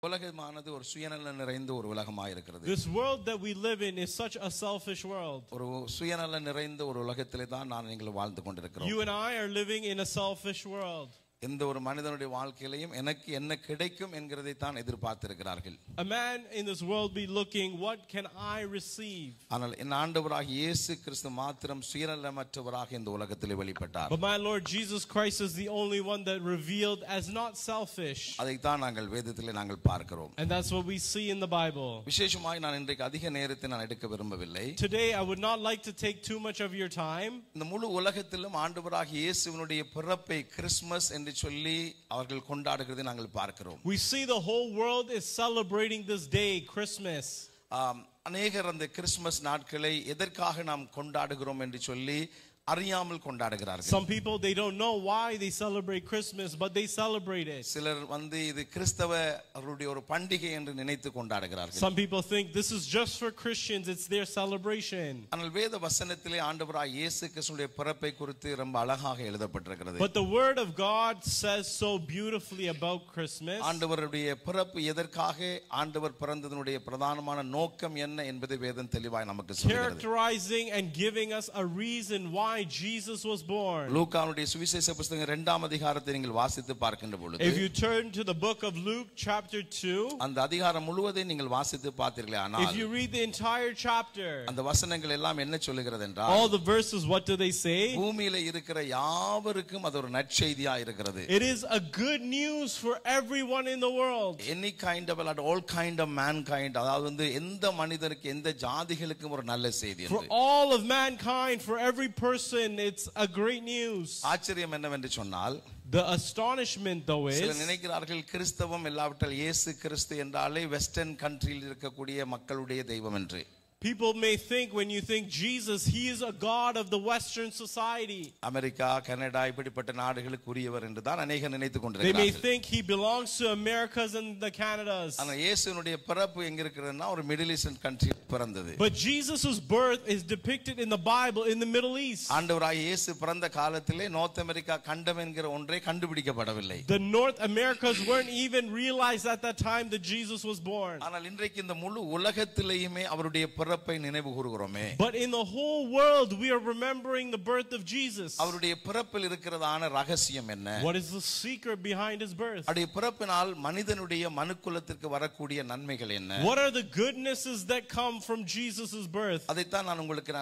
உலகமானது ஒரு சுயநலம் நிறைந்த ஒரு உலகமாக இருக்கிறது. This world that we live in is such a selfish world. ஒரு சுயநலம் நிறைந்த ஒரு உலகத்திலே தான் நான் நீங்கள் வாழ்ந்து கொண்டிருக்கிறோம். You and I are living in a selfish world. எந்த ஒரு மனிதனுடைய வாழ்க்கையிலும் எனக்கு என்ன கிடைக்கும் என்கிறதை தான் எதிர்பார்த்திருக்கிறார்கள். A man in this world be looking, what can I receive? ஆனால் என் ஆண்டவராகிய இயேசு கிறிஸ்து மாத்திரம் சுயநலமற்றவராக இந்த உலகத்திலே வெளிப்பட்டார். But my Lord Jesus Christ is the only one that revealed as not selfish. அதை தான் நாங்கள் வேதத்திலே நாங்கள் பார்க்கிறோம். And that's what we see in the Bible. விசேஷமாக நான் இன்றைக்கு அதிக நேரத்தை நான் எடுக்க விரும்பவில்லை. Today I would not like to take too much of your time. இந்த முழு உலகத்திலும் ஆண்டவராகிய இயேசுவினுடைய பிறப்பை கிறிஸ்மஸ் என்று சொல்லி அவர்கள் கொண்டாடுகிறதை நாங்கள் பார்க்கிறோம். We see the whole world is celebrating this day, Christmas. அநேகர் அந்த கிறிஸ்மஸ் நாட்களை எதற்காக நாம் கொண்டாடுகிறோம் என்று சொல்லி அறியாமல் கொண்டாடுகிறார்கள். Some people they don't know why they celebrate Christmas, but they celebrate it. சிலர் வந்து இது கிறிஸ்தவர்களுடைய ஒரு பண்டிகை என்று நினைத்து கொண்டாடுகிறார்கள். Some people think this is just for Christians, it's their celebration. ஆனால் வேத வசனத்திலே ஆண்டவராகிய இயேசு கிறிஸ்துவின் பிறப்பை குறித்து ரொம்ப அழகாக எழுதப்பட்டிருக்கிறது. But the word of God says so beautifully about Christmas. ஆண்டவருடைய பிறப்பு எதற்காக ஆண்டவர் பிறந்ததனுடைய பிரதானமான நோக்கம் என்ன என்பதை வேதம் தெளிவாய் நமக்கு சொல்கிறது. Characterizing and giving us a reason why Jesus was born. லூக்காவுடைய சுவிசேஷ புத்தகம் 2ஆம் அதிகாரத்தை நீங்கள் வாசித்து பார்க்கின்ற பொழுது, if you turn to the book of Luke chapter 2, அந்த அதிகாரம் முழுவதையும் நீங்கள் வாசித்து பார்த்தீர்களே ஆனால், if you read the entire chapter, அந்த வசனங்கள் எல்லாம் என்ன சொல்லுகிறது என்றால், all the verses what do they say? பூமியிலே இருக்கிற யாவருக்கும் அது ஒரு நற்செய்தியா இருக்கிறது. It is a good news for everyone in the world. Any kind of all kind of mankind, அதாவது வந்து எந்த மனிதருக்கு எந்த ஜாதிகளுக்கும் ஒரு நல்ல செய்தி. For all of mankind, for every person, it's a great news. ஆச்சரியம் என்னவென்று சொன்னால், the astonishment though is, சிலர் நினைக்கிறார்கள் கிறிஸ்தவம் இல்லாவிட்டால் இயேசு கிறிஸ்து என்றாலே வெஸ்டர்ன் கண்ட்ரியில் இருக்கக்கூடிய மக்களுடைய தெய்வம் என்று. People may think when you think Jesus, he is a god of the Western society. America, Canada இப்படிப்பட்ட நாடுகளுக்கு உரியவர் என்று தான் அநேகர் நினைத்துக் They கொண்டிருக்கிறார்கள். may think he belongs to Americas and the Canadas. ஆனால் இயேசுவினுடைய பிறப்பு எங்க இருக்குதுன்னா ஒரு மிடில் ஈஸ்டர்ன் கண்ட்ரியில் பிறந்தது. But Jesus's birth is depicted in the Bible in the Middle East. ஆண்டவராகிய இயேசு பிறந்த காலத்திலே நார்த் அமெரிக்கா கண்டம் என்கிற ஒன்றே கண்டுபிடிக்கப்படவில்லை. The North Americas weren't even realized at that time that Jesus was born. ஆனால் இன்றைக்கு இந்த முழு உலகத்திலேயுமே அவருடைய பிறப்பை நினைவு கூறுகிறோமே. But in the whole world we are remembering the birth of Jesus. அவருடைய பிறப்பில் இருக்கிறதான ரகசியம் என்ன? What is the secret behind his birth? அவருடைய பிறப்பினால் மனிதனுடைய மனுக்குலத்திற்கு வரக்கூடிய நன்மைகள் என்ன? What are the goodnesses that come from Jesus's birth? அதைத்தான் நான் உங்களுக்கு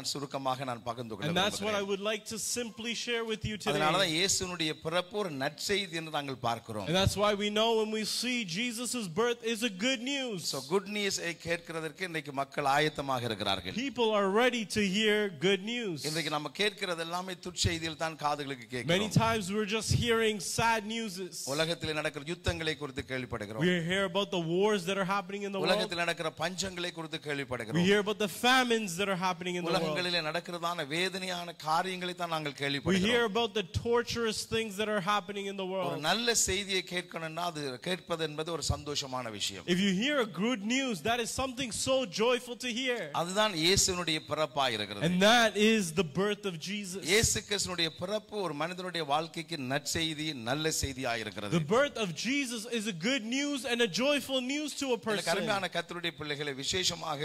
பகிர்ந்து கொள்ள And that's what I would like to simply share with you today. அதனால தான் இயேசுவினுடைய பிறப்பு ஒரு நற்செய்தி என்று நாங்கள் பார்க்கிறோம். And that's why we know when we see Jesus's birth is a good news. So good news கேட்கிறதற்கு இன்னைக்கு மக்கள் ஆயத்தமாக இருக்கிறார்கள். People are ready to hear good news. இன்றைக்கு நம்ம கேட்கிறது எல்லாமே துச்செய்தியில் தான் காதுகளுக்கு கேட்கிறோம். Many times we're just hearing sad news. உலகத்தில் நடக்கிற யுத்தங்களை குறித்து கேள்விப்படுகிறோம். We hear about the wars that are happening in the world. உலகத்தில் நடக்கிற பஞ்சங்களை குறித்து கேள்விப்படுகிறோம். We hear about the famines that are happening in the world. உலகங்களிலே நடக்கிறதான வேதனையான காரியங்களை தான் நாங்கள் கேள்விப்படுகிறோம். We hear about the torturous things that are happening in the world. ஒரு நல்ல செய்தியை கேட்கணும்னா அது கேட்பது என்பது ஒரு சந்தோஷமான விஷயம். If you hear a good news, that is something so joyful to hear. அதுதான் இயேசுவினுடைய பிறப்பாய் இருக்கிறது. And that is the birth of Jesus. இயேசு கிறிஸ்துவினுடைய பிறப்பு ஒரு மனிதனுடைய வாழ்க்கைக்கு நற்செய்தி, நல்ல செய்தியாய் இருக்கிறது. The birth of Jesus is a good news and a joyful news to a person. கருமையான கர்த்தருடைய பிள்ளைகளை, விசேஷமாக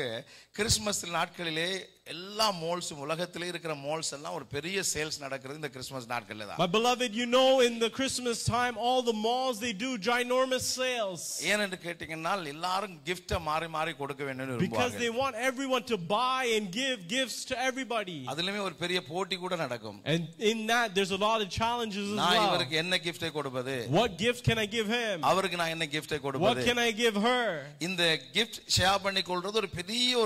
கிறிஸ்மஸ் நாட்களிலே எல்லா மால்ஸும் உலகத்திலே இருக்கிற மால்ஸ் எல்லாம் ஒரு பெரிய சேல்ஸ் நடக்கிறது இந்த கிறிஸ்மஸ் நாட்களிலே தான். My beloved, you know in the Christmas time all the malls they do ginormous sales. ஏன் என்று கேட்டீங்கன்னா எல்லாரும் gift மாறி மாறி கொடுக்க வேண்டும்னு விரும்புவாங்க. Because they want everyone to buy and give gifts to everybody. அதிலமே ஒரு பெரிய போட்டி கூட நடக்கும். And in that there's a lot of challenges as well. நான் இவருக்கு என்ன gift கொடுப்பது? What gift can I give him? அவருக்கு நான் என்ன gift கொடுப்பது? What can I give her? இந்த gift ஷேர் பண்ணி கொள்றது ஒரு பெரிய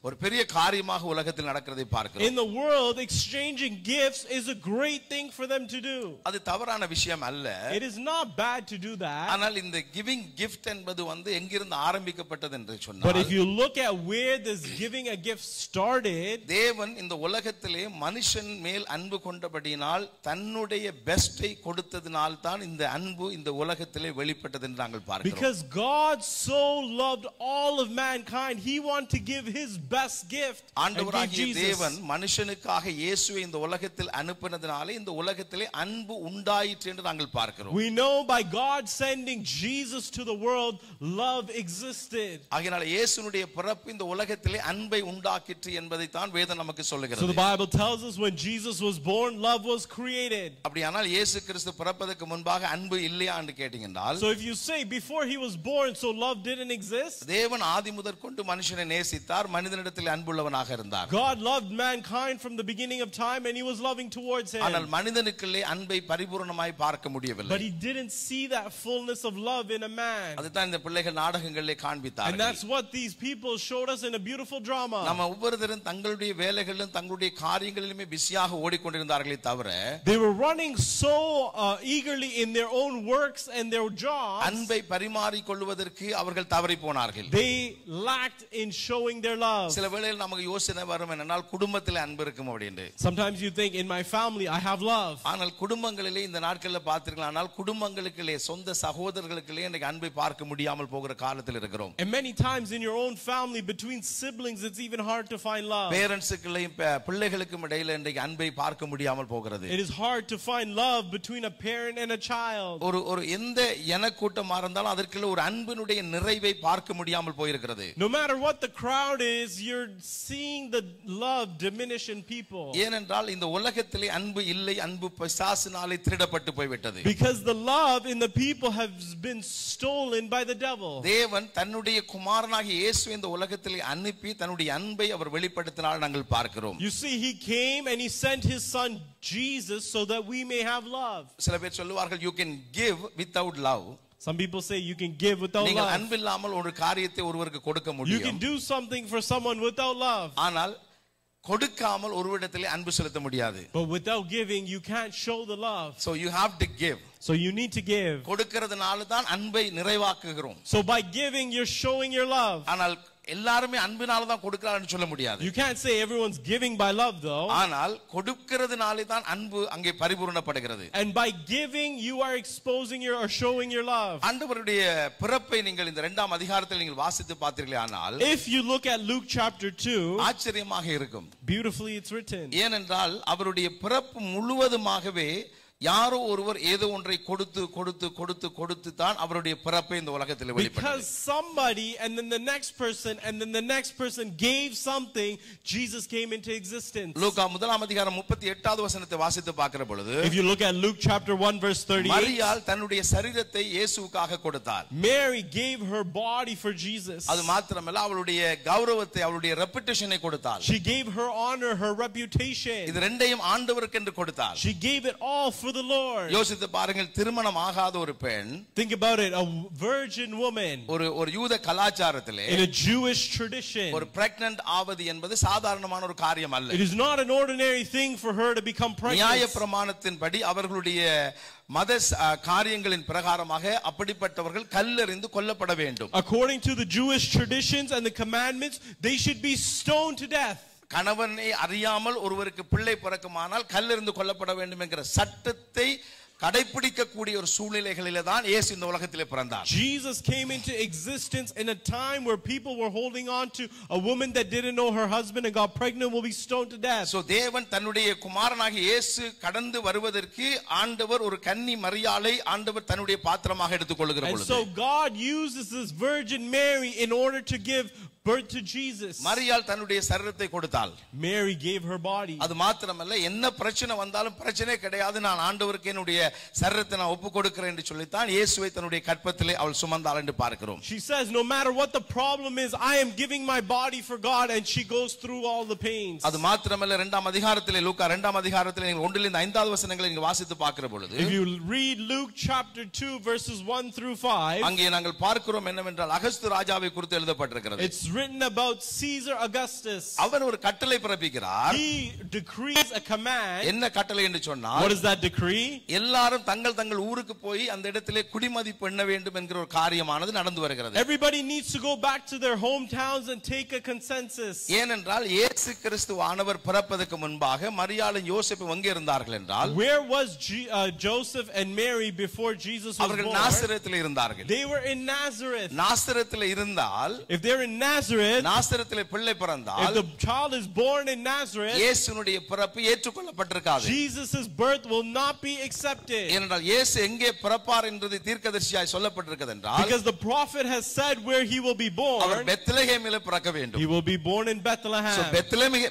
ஒரு பெரிய காரியமாக உலகத்தில் நடக்கிறதை பார்க்கிறோம். In the world, exchanging gifts is a great thing for them to do. அது தவறான விஷயம் அல்ல. It is not bad to do that. ஆனால் இந்த giving gift என்பது வந்து எங்கிருந்து ஆரம்பிக்கப்பட்டது என்று சொன்னால், but if you look at where this giving a gift started, தேவன் இந்த உலகத்திலே மனுஷன் மேல் அன்பு கொண்டபடியினால் தன்னுடைய பெஸ்டை கொடுத்ததினால் தான் இந்த அன்பு இந்த உலகத்திலே வெளிப்பட்டது என்று நாங்கள் பார்க்கிறோம். because God so loved all of mankind, he wanted to give his best gift. ஆண்டவராகிய தேவன் மனுஷனுக்காக இயேசுவை இந்த உலகத்தில் அனுப்பினதினாலே இந்த உலகத்திலே அன்பு உண்டாயிற்று என்று நாங்கள் பார்க்கிறோம். We know by God sending Jesus to the world, love existed. ஆகையால் இயேசுனுடைய பிறப்பு இந்த உலகத்திலே அன்பை உண்டாக்கிற்று என்பதை தான் வேதம் நமக்கு சொல்லுகிறது. So the Bible tells us when Jesus was born, love was created. அப்படியானால் இயேசு கிறிஸ்து பிறப்பதற்கு முன்பாக அன்பு இல்லையா என்று கேட்டீங்கன்றால், so if you say before he was born, so love didn't exist, தேவன் ஆதி முதற்கொண்டு மனுஷனை நேசித்தார், மனிதனிடத்தில் அன்புள்ளவனாக இருந்தார். God loved mankind from the beginning of time and he was loving towards him. ஆனால் மனிதனுக்குள்ளே அன்பை பரிபூரணமாய் பார்க்க முடியவில்லை. But he didn't see that fullness of love in a man. அதுதான் இந்த பிள்ளைகள் நாடகங்களிலே காண்பித்தார்கள். And that's what these people showed us in a beautiful drama. நம்ம ஒவ்வொருத்தரும் தங்களுடைய வேலைகளிலும் தங்களுடைய காரியங்களிலுமே பிஸியாக ஓடிக்கொண்டிருந்தார்களே தவிர, they were running so eagerly in their own works and their jobs, அன்பை பரிமாறிக் கொள்வதற்கு அவர்கள் தவறி போனார்கள். they lacked in showing their love. சில வேளையில் நமக்கு யோசனை வரும் என்னன்னா குடும்பத்தில் அன்பு இருக்கும் அப்படின்னு. Sometimes you think in my family I have love. ஆனால் குடும்பங்களிலே இந்த நாட்களில் பார்த்தீர்களானால் குடும்பங்களுக்குள்ளே சொந்த சகோதரர்களுக்குள்ளே இன்னைக்கு அன்பை பார்க்க முடியாமல் போகிற காலத்தில் இருக்கிறோம். And many times in your own family between siblings it's even hard to find love. பேரண்ட்ஸ்க்குள்ளேயும் பிள்ளைகளுக்கும் இடையில இன்னைக்கு அன்பை பார்க்க முடியாமல் போகிறது. It is hard to find love between a parent and a child. ஒரு எந்த கூட்டமா இருந்தாலும் அதற்குள்ள ஒரு அன்பினுடைய நிறைவை பார்க்க முடியாமல் போயிருக்கிறது. No matter what the crowd is, you're seeing the love diminish in people. ஏனென்றால் இந்த உலகத்திலே அன்பு இல்லை, அன்பு பிசாசினாலே திருடப்பட்டு போய்விட்டது. Because the love in the people has been stolen by the devil. தேவன் தன்னுடைய குமாரனாகிய இயேசுவை இந்த உலகத்திலே அனுப்பி தன்னுடைய அன்பை அவர் வெளிப்படுத்தினார் நாங்கள் பார்க்கிறோம். You see, he came and he sent his son Jesus so that we may have love. சில பேர் சொல்லுவார்கள் you can give without love. Some people say you can give without நீங்கள் love. அன்பில்லாமல் ஒரு காரியத்தை ஒருவருக்கு கொடுக்க You முடியும். can do something for someone without love. ஆனால் கொடுக்காமல் ஒருவரிடத்திலே அன்பு செலுத்த முடியாது. But without giving you can't show the love. So you have to give. So you need to give. கொடுக்கிறதுனால தான் அன்பை நிறைவாக்குகிறோம். So by giving you're showing your love. ஆனால் எல்லாரும் அன்பினால தான் கொடுக்கறான்னு சொல்ல முடியாது. You can't say everyone's giving by love though. ஆனால் கொடுக்கிறதுனாலே தான் அன்பு அங்கே பரிபூரணப்படுகிறது. And by giving you are exposing your or showing your love. ஆண்டவருடைய பிறப்பை நீங்கள் இந்த இரண்டாம் அதிகாரத்தில் நீங்கள் வாசித்து பார்த்தீர்களானால், If you look at Luke chapter 2, ஆச்சரியமாக இருக்கும். beautifully it's written. ஏனென்றால் அவருடைய பிறப்பு முழுவதுமாகவே யாரோ ஒருவர் ஏதோ ஒன்றை கொடுத்து கொடுத்து கொடுத்து கொடுத்து தான் அவருடைய பிறப்பை இந்த உலகத்தில் வெளிப்பட்டது. Because somebody and then the next person and then the next person gave something, Jesus came into existence. லூக்கா முதலாம் அதிகாரம் 38வது வசனத்தை வாசித்து பார்க்கிற பொழுது, If you look at Luke chapter 1 verse 38, மரியாள் தன்னுடைய சரீரத்தை இயேசுவுக்காக கொடுத்தார். Mary gave her body for Jesus. அது மாத்திரமல்ல அவளுடைய கௌரவத்தை அவளுடைய ரெபுடேஷனை கொடுத்தாள். She gave her honor, her reputation. இது ரெண்டையும் ஆண்டவருக்கு என்று கொடுத்தாள். She gave it all for the Lord. யோசித்து பாருங்கள், திருமணம் ஆகாத ஒரு பெண், Think about it, a virgin woman ஒரு யூத கலாச்சாரத்திலே in a Jewish tradition. ஒரு பிரெக்னன்ட் ஆவது என்பது சாதாரணமான ஒரு காரியம் அல்ல. It is not an ordinary thing for her to become pregnant. நியாயப்பிரமாணத்தின்படி அவர்களுடைய மத காரியங்களின் பிரகாரமாக அப்படிப்பட்டவர்கள் கல்லெறிந்து கொல்லப்பட வேண்டும். According to the Jewish traditions and the commandments, they should be stoned to death. கணவனை அறியாமல் ஒருவருக்கு பிள்ளை பிறக்குமானால் கல்லெறிந்து கொல்லப்பட வேண்டும் என்கிற சட்டத்தை கடைபிடிக்கக்கூடிய ஒரு சூழ்நிலைகளிலே தான் இயேசு இந்த உலகத்திலே பிறந்தார். Jesus came into existence in a time where people were holding on to a woman that didn't know her husband and got pregnant will be stoned to death. So தேவன் தன்னுடைய குமாரனாகிய இயேசு கடந்து வருவதற்கு ஆண்டவர் ஒரு கன்னி மரியாளை ஆண்டவர் தன்னுடைய பாத்திரமாக எடுத்துக்கொள்ளுகிற பொழுது, And so God uses this Virgin Mary in order to give birth to Jesus. மரியாள் தன்னுடைய சரீரத்தை கொடுத்தாள். Mary gave her body. அது மாத்திரமல்ல, என்ன பிரச்சனை வந்தாலும் பிரச்சனை கிடையாது, நான் ஆண்டவருக்கு என்னுடைய சரீரத்தை நான் ஒப்பு கொடுக்கிறேன் என்று சொல்லித்தான் இயேசுவை தன்னுடைய கற்பத்திலே அவள் சுமந்தாள் என்று பார்க்கிறோம். She says no matter what the problem is, I am giving my body for God, and she goes through all the pains. அது மாத்திரமல்ல, இரண்டாம் அதிகாரத்திலே லூக்கா இரண்டாம் அதிகாரத்திலே நீங்கள் 1லிருந்து 5வது வசனங்களை நீங்கள் வாசித்து பார்க்கிற பொழுது, If you read Luke chapter 2 verses 1 through 5, அங்கே நாங்கள் பார்க்கிறோம் என்னவென்றால் அகஸ்து ராஜாவை குறித்து எழுதப்பட்டிருக்கிறது. It's written about Caesar Augustus. அவர் ஒரு கட்டளை பிறப்பிக்கிறார். He decrees a command. என்ன கட்டளை என்று சொன்னால், What is that decree? எல்லாரும் தங்கள் தங்கள் ஊருக்கு போய் அந்த இடத்திலே குடிமதிப்பு எண்ண வேண்டும் என்கிற ஒரு காரியமானது நடந்து வருகிறது. Everybody needs to go back to their hometowns and take a consensus. ஏனென்றால் இயேசு கிறிஸ்துவானவர் பிறப்பதற்கு முன்பாக மரியாளும் யோசேப்பும் எங்கே இருந்தார்கள் என்றால், Where was Joseph and Mary before Jesus was அவர்கள் born? நாசரேத்தில் இருந்தார்கள். They were in Nazareth. நாசரேத்தில் இருந்தால், If they're in Nazareth, நாசரேத்திலே பிள்ளை பிறந்தால், if the child is born in Nazareth, இயேசுனுடைய பிறப்பு ஏற்றுக்கொள்ளப்பட்டிருக்காது. Jesus' birth will not be accepted. ஏனென்றால் இயேசு எங்கே பிறப்பார் என்பது தீர்க்கதரிசியாய் சொல்லப்பட்டிருக்கிறது என்றால், Because the prophet has said where he will be our born. பெத்லகேமிலே பிறக்க வேண்டும். He will be born in Bethlehem.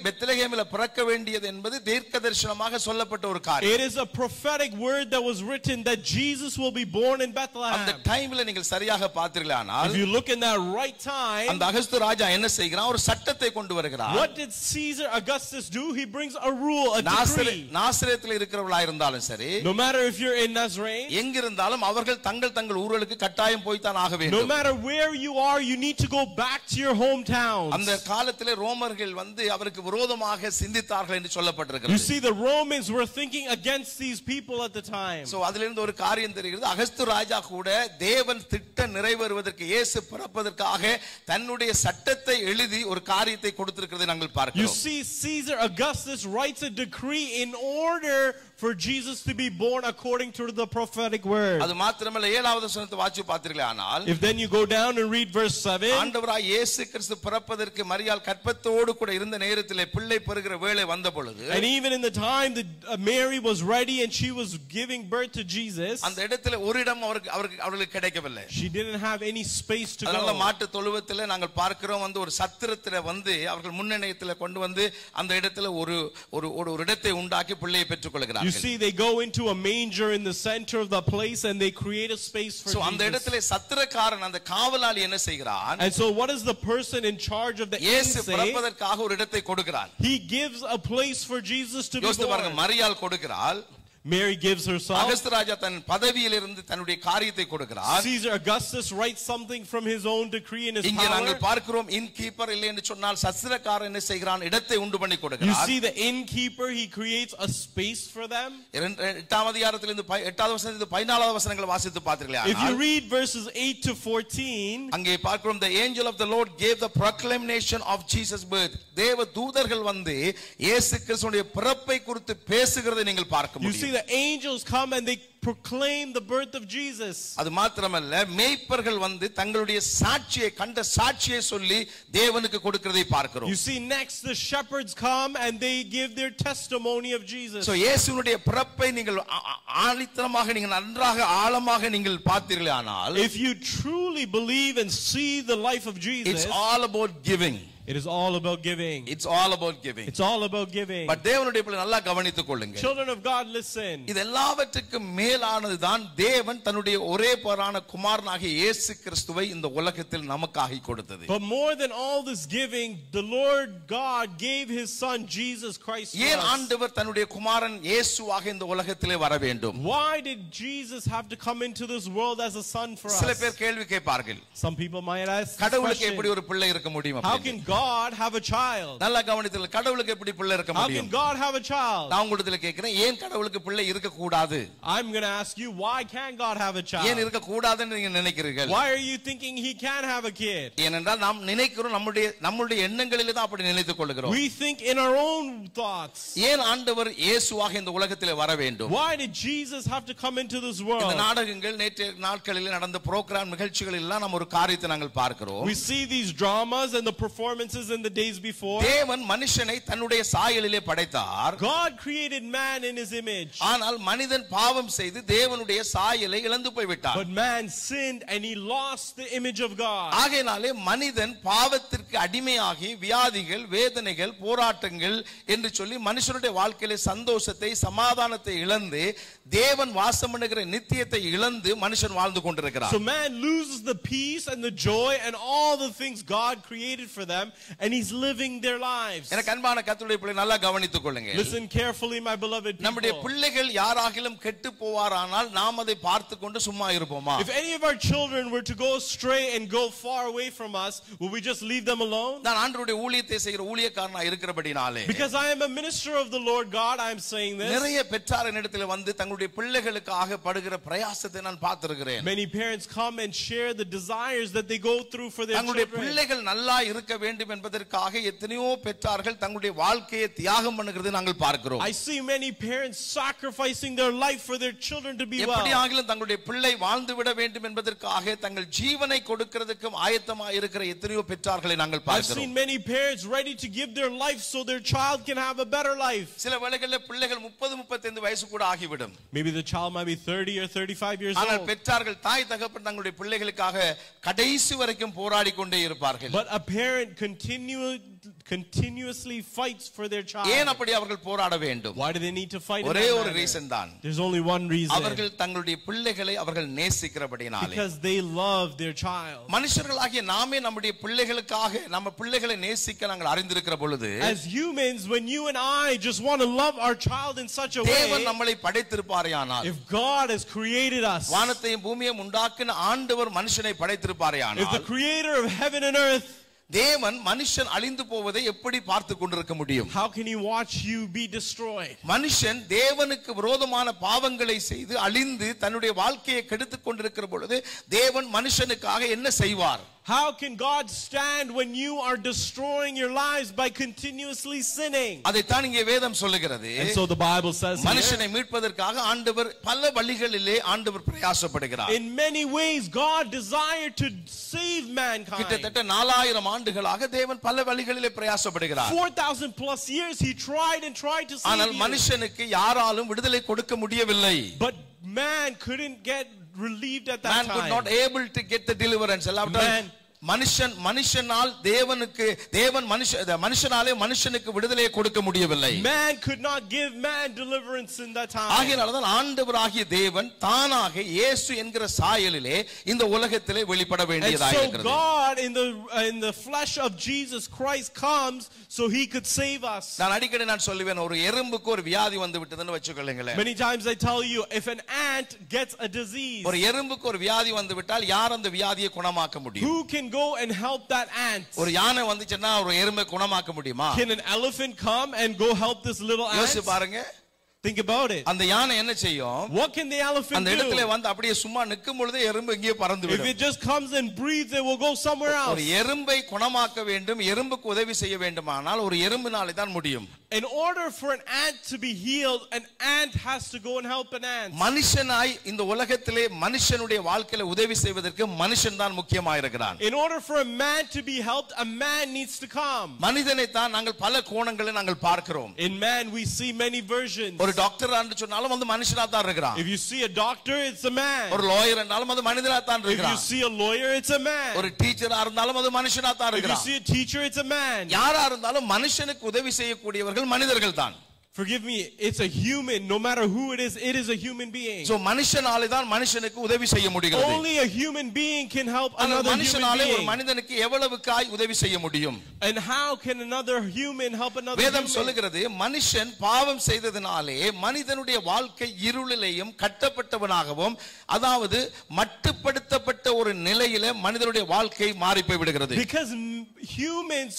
பெத்லகேமிலே பிறக்க வேண்டியது என்பது தீர்க்கதரிசனமாக சொல்லப்பட்ட ஒரு காரியம். It is a prophetic word that was written that Jesus will be born in Bethlehem. அந்த டைம்ல நீங்கள் சரியாக பார்த்தீர்களானால், If you look in that right time, அந்த அகஸ்து ராஜா என்ன செய்கிறான்? ஒரு சட்டத்தை கொண்டு வருகிறார். what did Caesar Augustus do? He brings a rule, a decree. நாசரேத்தில் இருக்கிறவர்களா இருந்தாலும் சரி, No matter if you're in Nazareth, எங்கிருந்தாலும் அவர்கள் தங்கள் ஊர்களுக்கு கட்டாயம் போய் தான் ஆக no வேண்டும். matter where you are, you need to go back to your hometowns. அந்த காலத்திலே ரோமர்கள் வந்து அவருக்கு விரோதமாக சிந்தித்தார்கள் என்று You சொல்லப்பட்டிருக்கிறது. see, the Romans were thinking against these people at the time. So அதிலிருந்து ஒரு காரியம் தெரிகிறது. அகஸ்து ராஜா கூட தேவன் திட்டம் நிறைவேறுவதற்கு, இயேசு பிறப்பதற்காக தன்னுடைய சட்டத்தை எழுதி ஒரு காரியத்தை கொடுத்திருக்கிறதை நாங்கள் You பார்க்கிறோம். see, Caesar Augustus writes a decree in order for Jesus to be born according to the prophetic word. அது மாத்திரமல்ல, 7வது வசனத்தை வாசி பார்த்தீர்களானால், If then you go down and read verse 7, ஆண்டவராய் இயேசு கிறிஸ்து பிறப்பதற்கு மரியாள் கற்பத்தோடு கூட இருந்த நேரத்திலே பிள்ளை பெறுகிற வேளை வந்த பொழுது, and even in the time that Mary was ready and she was giving birth to Jesus, அந்த இடத்துல ஒரு இடம் அவர்களுக்கு கிடைக்கவில்லை. she didn't have any space to அதனால go. மாட்டு தொழுவத்திலே நாங்கள் பார்க்கிறோம், வந்து ஒரு சத்திரத்திலே வந்து அவர்கள் முன்னணியத்திலே கொண்டு வந்து அந்த இடத்துல ஒரு இடத்தை உண்டாக்கி பிள்ளையை பெற்றுக் You கொள்கிறார்கள். see, they go into a manger in the center of the place and they create a space for So அந்த Jesus. இடத்திலே சத்திரக்காரன், அந்த காவலாளி என்ன செய்கிறான்? And so what is the person in charge of the inn இயேசு say? பிறப்பதற்காக ஒரு இடத்தை கொடுக்கிறான். He gives a place for Jesus to be யோசித்து பாருங்க, born. மரியாள் கொடுக்கிறாள், Mary gives herself. அகஸ்து ராஜா தன் பதவியிலிருந்து தன்னுடைய காரியத்தை கொடுக்கிறார். Caesar Augustus writes something from his own decree in his இங்கே power. நாங்கள் பார்க்கிறோம், இன்கீப்பர் இல்லை என்று சொன்னால் சத்திரக்காரன் என்ன செய்கிறான்? இடத்தை உண்டு பண்ணி You கொடுக்கிறார். see, the innkeeper, he creates a space for them. 8வது அதிகாரத்திலிருந்து 8வது வசனத்திலிருந்து 14வது வசனங்களை வாசித்து If you பார்த்தீர்களானால், read verses 8 to 14, அங்கே பார்க்கிறோம், the angel of the Lord gave the proclamation of Jesus' birth. தேவ தூதர்கள் வந்து இயேசு கிறிஸ்துவினுடைய பிறப்பை குறித்து பேசுகிறதை நீங்கள் பார்க்க you see முடியும். the angels come and they proclaim the birth of Jesus. அது மாத்திரமல்ல, மேய்ப்பர்கள் வந்து தங்களுடைய சாட்சியை, கண்ட சாட்சியை சொல்லி தேவனுக்கு கொடுக்கிறதை பார்க்கிறோம். You see, next the shepherds come and they give their testimony of Jesus. So இயேசுவினுடைய பிறப்பை நீங்கள் ஆணித்தனமாக, நீங்கள் நன்றாக ஆழமாக நீங்கள் பார்த்தீர்களானால், If you truly believe and see the life of Jesus, it's all about giving. it is all about giving. It's all about giving. It's all about giving. But தேவனுடைய பிள்ளை நல்லா கவனித்துக் கொள்ளுங்க. Children of God, listen. இது எல்லாவற்றுக்கும் மேலானதுதான் தேவன் தன்னுடைய ஒரே பேரான குமாரனாகிய இயேசு கிறிஸ்துவை இந்த உலகத்தில் நமக்காக கொடுத்தது. But more than all this giving, the Lord God gave his son Jesus Christ for ஏன் us. ஆண்டவர் தன்னுடைய குமாரன் இயேசுவாக இந்த உலகத்திலே வர வேண்டும்? Why did Jesus have to come into this world as a son for சில us? பேர் கேள்வி கேட்பார்கள், Some people might ask this கடவுளுக்கு எப்படி question. ஒரு பிள்ளை இருக்க முடியும்? How can God have a child? நல்லா கவனித்தீர்கள், கடவுளுக்கு எப்படி பிள்ளை இருக்க How முடியும்? can God have a child? நான் உங்களிடத்துல கேட்கிறேன், ஏன் கடவுளுக்கு பிள்ளை இருக்க கூடாது? I'm going to ask you, why can't God have a ஏன் child? இருக்க கூடாதுன்னு நீங்க நினைக்கிறீர்கள்? Why are you thinking he can have a kid? ஏனென்றால் நாம் நினைக்கிறோம், நம்முடைய எண்ணங்களிலே தான் அப்படி நினைத்துக் கொள்கிறோம். We think in our own thoughts. ஏன் ஆண்டவர் இயேசுவாக இந்த உலகத்திலே வர வேண்டும்? Why did Jesus have to come into this இந்த world? நாடகங்கள், நேற்று நாட்களில் நடந்த புரோகிராம் நிகழ்ச்சிகள் எல்லாம் நம்ம ஒரு காரியத்தை நாங்கள் பார்க்கிறோம். We see these dramas and the performances in the days before. தேவன் மனுஷனை தன்னுடைய சாயலிலே படைத்தார். God created man in his image. ஆனால் மனிதன் பாவம் செய்து தேவனுடைய சாயலை இழந்து போய்விட்டார். But man sinned and he lost the image of God. ஆகையினாலே மனிதன் பாவத்திற்கு அடிமையாகி வியாதிகள், வேதனைகள், போராட்டங்கள் என்று சொல்லி மனுஷனுடைய வாழ்க்கையிலே சந்தோஷத்தை, சமாதானத்தை இழந்து தேவன் வாசம் பண்ணுகிற நித்தியத்தை இழந்து மனுஷன் வாழ்ந்து கொண்டிருக்கிறார். So man loses the peace and the joy and all the things God created for them and he's living their lives. எனக்கு அன்பான கர்த்தருடைய பிள்ளை நல்லா கவனித்துக் கொள்ளுங்க. Listen carefully, my beloved people. நம்முடைய பிள்ளைகள் யாராகிலும் கெட்டு போவாரானால் நாம் அதை பார்த்து கொண்டு சும்மா இருப்போமா? If any of our children were to go astray and go far away from us, will we just leave them alone? நான் ஆண்டவருடைய ஊழியத்தை செய்கிற ஊழியக்காரனா இருக்கிறபடினாலே, Because I am a minister of the Lord God, I am saying this. நிறைய பெற்றார் என்னிடத்தில் வந்து தங்களுடைய பிள்ளைகளுக்காக படுகிற பிரயாசத்தை நான் பார்த்திருக்கிறேன். Many parents come and share the desires that they go through for their தங்களுடைய children. பிள்ளைகள் நல்லா இருக்க வேண்டும் என்பதற்காக எத்தனையோ பெற்றார்கள் தங்களுடைய வாழ்க்கையை தியாகம் பண்ணுகிறதை நாங்கள் பார்க்கிறோம். I see many parents sacrificing their life for their children to be well. எப்படியாகிலும் தங்களுடைய பிள்ளை வாழ்ந்து விட வேண்டும் என்பதற்காக தங்கள் ஜீவனை கொடுக்கிறதுக்கு ஆயத்தமாக இருக்கிற எத்தனையோ பெற்றார்களை நாங்கள் I've பார்க்கிறோம். seen many parents ready to give their life so their child can have a better life. சில வேளைகளில் பிள்ளைகள் 30-35 வயசு கூட ஆகிவிடும். Maybe the child might be 30 or 35 years ஆனால் old. பெற்றார்கள் தாய் தகப்பன் தங்களுடைய பிள்ளைகளுக்காக கடைசி வரைக்கும் போராடி கொண்டே இருப்பார்கள். But a parent continuously fights for their child. ஏன் அப்படி அவர்கள் போராட வேண்டும்? Why do they need to fight? ஒரே ஒரு ரீசன் தான். There's only one reason. அவர்கள் தங்களுடைய பிள்ளைகளை அவர்கள் நேசிக்கிறபடினாலே. Because they love their child. மனுஷர்களாகிய நாமே நம்முடைய பிள்ளைகளுக்காக நம்ம பிள்ளைகளை நேசிக்க நாங்கள் அறிந்திருக்கிற பொழுது, As humans, when you and I just want to love our child in such a way, தேவன் நம்மளை படைத்திருப்பாரேயானால், if God has created us, வானத்தையும் பூமியையும் உண்டாக்கின ஆண்டவர் மனுஷனை படைத்திருப்பாரேயானால், if the creator of heaven and earth, தேவன் மனுஷன் அழிந்து போவதை எப்படி பார்த்து கொண்டிருக்க முடியும்? how can he watch you be destroyed? மனுஷன் தேவனுக்கு விரோதமான பாவங்களை செய்து அழிந்து தன்னுடைய வாழ்க்கையை கெடுத்துக் கொண்டிருக்கிற பொழுது தேவன் மனுஷனுக்காக என்ன செய்வார்? How can God stand when you are destroying your lives by continuously sinning? அதைத்தான் இங்கே வேதம் சொல்லுகிறது. And so the Bible says மனுஷனை மீட்பதற்காக ஆண்டவர் பல வழிகளிலே ஆண்டவர் பிரயாசப்படுகிறார். in many ways God desired to save mankind. கிட்டத்தட்ட 4000 ஆண்டுகளாக தேவன் பல வழிகளிலே பிரயாசப்படுகிறார். 4,000 plus years he tried and tried to save ஆனால் you. மனுஷனுக்கு யாராலும் விடுதலை கொடுக்க முடியவில்லை. But man couldn't get relieved at that Man time. could not able to get the deliverance. மனுஷனால் மனுஷனாலே மனுஷனுக்கு விடுதலையை கொடுக்க முடியவில்லை. Man could not give man deliverance in that time. ஆகையால்தான் ஆண்டவராகிய தேவன் தானாக இயேசு என்கிற சாயலிலே இந்த உலகத்திலே வெளிப்பட வேண்டியதாக And so இருக்கிறது. God in the flesh of Jesus Christ comes so he could save us. நான் அடிக்கடி நான் சொல்லுவேன், ஒரு எறும்புக்கு ஒரு வியாதி வந்து விட்டதுன்னு வெச்சுக்கொள்ளுங்களேன். Many times I tell you, if an ant gets a disease, ஒரு எறும்புக்கு ஒரு வியாதி வந்து விட்டால் யார் அந்த வியாதியை குணமாக்க முடியும்? who can go and help that ant? ஒரு யானை வந்துச்சுன்னா ஒரு எறும்பை குணமாக்க முடியுமா? Can an elephant come and go help this little ant? யோசிச்சு பாருங்க. Think about it. அந்த யானை என்ன செய்யும்? What can the elephant அந்த இடத்துல do? வந்து அப்படியே சும்மா நிக்கும் பொழுது எறும்பு எங்கேயோ பறந்து If விடும். it just comes and breathes, it will go somewhere else. ஒரு எறும்பை குணமாக்க வேண்டும், எறும்புக்கு உதவி செய்ய வேண்டுமானால் ஒரு எறும்பினாலே தான் முடியும். In order for an ant to be healed, an ant has to go and help an ant. மனுஷனாய் இந்த உலகத்திலே மனுஷனுடைய வாழ்க்கையில உதவி செய்வதற்கு மனுஷன் தான் முக்கியமாக இருக்கிறான். In order for a man to be helped, a man needs to come. மனிதனை தான் நாங்கள் பல கோணங்களை நாங்கள் பார்க்கிறோம். In man we see many versions. ஒரு டாக்டர் என்று சொன்னாலும் வந்து மனுஷனா தான் இருக்கிறான். If you see a doctor, it's a man. ஒரு லாயர் என்றாலும் அது மனிதனா தான் If you இருக்கிறான். see a lawyer, it's a man. ஒரு டீச்சரா இருந்தாலும் அது மனுஷனா தான் If you இருக்கிறான். see a teacher, it's a man. யாரா இருந்தாலும் மனுஷனுக்கு உதவி செய்யக்கூடியவர்கள் மனிதர்கள் தான். Forgive me, it's a human. No matter who it is a human being. So மனுஷனாலே தான் மனுஷனுக்கு உதவி செய்ய முடிகிறது. Only a human being can help another human மனுஷனாலே ஒரு being. மனிதனுக்கு எவ்வளவுக்காய் உதவி செய்ய முடியும்? And how can another human help another வேதம் human? சொல்லுகிறது, மனுஷன் பாவம் செய்ததினாலே மனிதனுடைய வாழ்க்கை இருளிலேயும் கட்டப்பட்டவனாகவும், அதாவது மட்டுப்படுத்தப்பட்ட ஒரு நிலையில மனிதனுடைய வாழ்க்கை மாறி போய் விடுகிறது. Because humans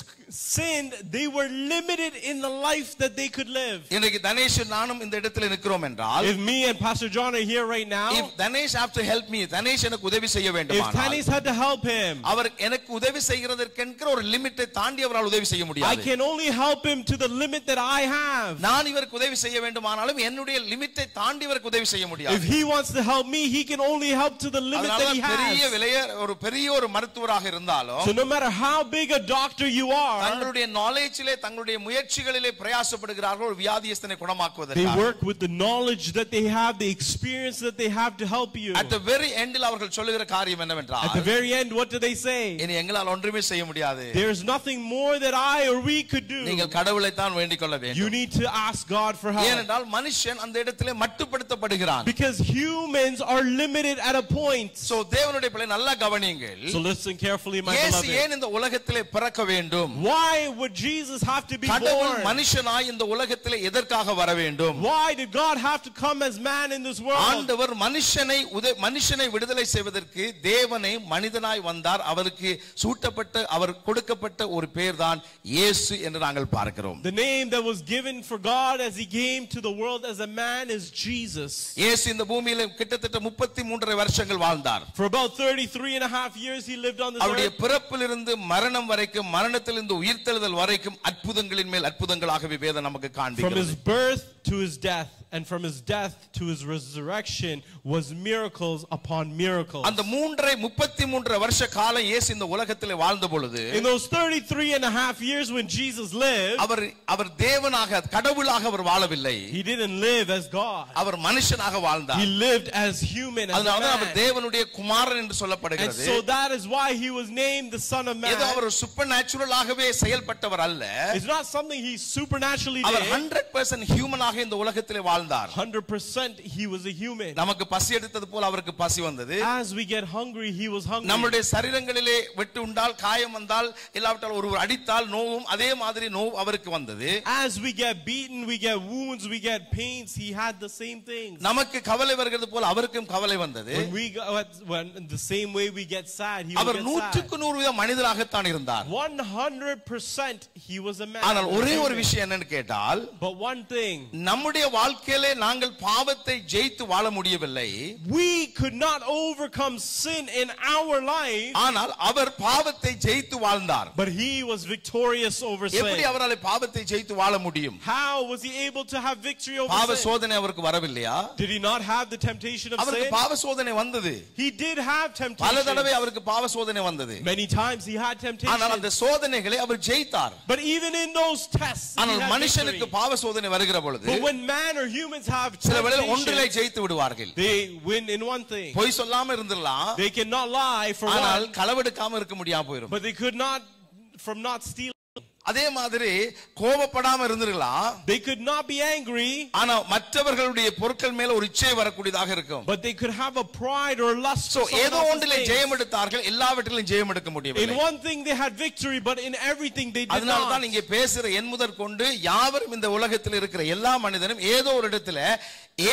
sinned, they were limited in the life that they could live. இன்னைக்கு தனேஷ் நானும் இந்த இடத்துல நிற்கிறோம் என்றால், If me and Pastor John are here right now, if Danesh have to help me, Danesh எனக்கு உதவி செய்ய if வேண்டுமானால், Tanis had to help him, அவர் எனக்கு உதவி செய்கிறதற்கென்கிற ஒரு லிமிட்டை தாண்டி அவரால் உதவி செய்ய I முடியாது. can only help him to the limit that I have. நான் இவருக்கு உதவி செய்ய வேண்டுமானாலும் என்னுடைய லிமிட்டை தாண்டி இவருக்கு உதவி செய்ய முடியாது. If he wants to help me, he can only help to the limit that he has. பெரிய ஒரு மருத்துவராக இருந்தாலும், So no matter how big a doctor you are, தங்களுடைய நாலேஜிலே தங்களுடைய முயற்சிகளிலே பிரயாசப்படுகிறார்கள், ஒரு வியாதியஸ்தனை They குணமாக்குவதற்காக. work with the knowledge that they have, the experience that they have to help you. At the very end அவர்கள் சொல்லுகிற காரியம் என்னவென்றால், At the very end, what do they say? இனி எங்களால் ஒன்றுமே செய்ய முடியாது. There's nothing more that I or we could do. நீங்கள் கடவுளை தான் வேண்டிக் கொள்ள வேண்டும். You need to ask God for help. ஏனென்றால் மனுஷன் அந்த இடத்திலே மட்டுப்படுத்தப்படுகிறான். Because humans are limited at a point. So தேவனுடைய பிள்ளை நல்லா கவனியுங்கள். So listen carefully, my இயேசு beloved. ஏன் இந்த உலகத்திலே பிறக்க வேண்டும்? Why would Jesus have to be கடவுள் born? மனுஷனாய் இந்த உலகத்திலே எதற்காக வர வேண்டும்? Why did God have to come as man in this world? ஆண்டவர் மனுஷனை விடுதலை செய்வதற்கு தேவனை மனிதனாய் வந்தார். அவருக்கு சூட்டப்பட்ட அவர் கொடுக்கப்பட்ட ஒரு பெயர்தான் இயேசு என்று நாங்கள் பார்க்கிறோம். The name that was given for God as he came to the world as a man is Jesus. இயேசு இந்த பூமியிலே கிட்டத்தட்ட 33 வருஷங்கள் வாழ்ந்தார். For about 33 and a half years he lived on this அவருடைய earth. பிறப்பிலிருந்து மரணம் வரைக்கும், மரணத்திலிருந்து உயிர்த்தெழுதல் வரைக்கும் அற்புதங்களின் மேல் அற்புதங்களாகவே வேதம் நமக்கு From காண்பிக்கிறது. his birth to his death, and from his death to his resurrection was miracles upon miracles. அந்த 33 வருஷ காலம் இயேசு இந்த உலகத்திலே வாழ்ந்த பொழுது, In those 33 and a half years when Jesus lived, அவர் தேவனாக கடவுளாக அவர் வாழவில்லை. he didn't live as God. அவர் மனுஷனாக வாழ்ந்தார். He lived as human, as a அதனால அவர் man. தேவனுடைய குமாரன் என்று And சொல்லப்படுகிறது. so that is why he was named the Son of Man. ஏதோ அவர் சூப்பர் நேச்சுரலாகவே செயல்பட்டவர் அல்ல. It's not something he supernaturally our did. 100% ஹியூமனாக இந்த உலகத்திலே வாழ்ந்தார். 100% he was a human. நமக்கு பசி எடுத்தது போல அவருக்கு பசி வந்தது. As we get hungry, he was hungry. நம்முடைய சரீரங்களிலே வெட்டு உண்டால், காயம் வந்தால், இல்லாவிட்டால் ஒருவர் அடித்தால் நோவும் அதே மாதிரி நோவு அவருக்கு வந்தது. As we get beaten, we get wounds, we get pains. He had the same things. நமக்கு கவலை வருகிறது போல அவருக்கும் கவலை வந்தது. When the same way we get sad, he our would get sad. 100% மனிதராகத்தான் இருந்தார். 100% he was a man. ஆனால் ஒரே ஒரு விஷயம் என்னன்னு கேட்டால், But one thing, நம்முடைய வாழ்க்கையிலே நாங்கள் பாவத்தை ஜெயித்து வாழ முடியவில்லை. we could not overcome sin in our life. ஆனால் அவர் பாவத்தை ஜெயித்து வாழ்ந்தார். But he was victorious over எப்படி sin. அவரால் பாவத்தை ஜெயித்து வாழ முடியும்? How was he able to have victory over பாவ sin? சோதனை அவருக்கு வரவில்லையா? Did he not have the temptation of அவருக்கு sin? பாவ சோதனை வந்தது. He did have பல temptation. தடவை அவருக்கு பாவ சோதனை வந்தது. Many times he had ஆனால் temptation. அந்த சோதனைகளை அவர் ஜெயித்தார். But even in those tests, he ஆனால் had மனுஷனுக்கு victory. பாவ சோதனை வருகிற பொழுது But when man or humans have சில வேளை ஒன்றிலே temptation, ஜெயித்து விடுவார்கள். they win in one thing. பொய் சொல்லாம இருந்திரலாம், They cannot lie for ஆனால் one, களவெடுக்காம இருக்க முடியாம போயிடும். but they could not from not stealing. அதே மாதிரி கோபப்படாம இருந்திரலாம், They could not be angry, ஆனா மற்றவர்களுடைய பொருட்கள் மேல ஒரு இச்சை வரக்கூடியதாக இருக்கும். but they could have a pride or lust so for someone ஏதோ else's ஒன்றிலே things. ஜெயம் எடுத்தார்கள், எல்லாவற்றிலும் ஜெயம் எடுக்க In முடியவில்லை. one thing they had victory, but in everything they did அதனால not. தான் இங்கே பேசுற என் முதற் கொண்டு யாவரும் இந்த உலகத்தில் இருக்கிற எல்லா மனிதனும் ஏதோ ஒரு இடத்துல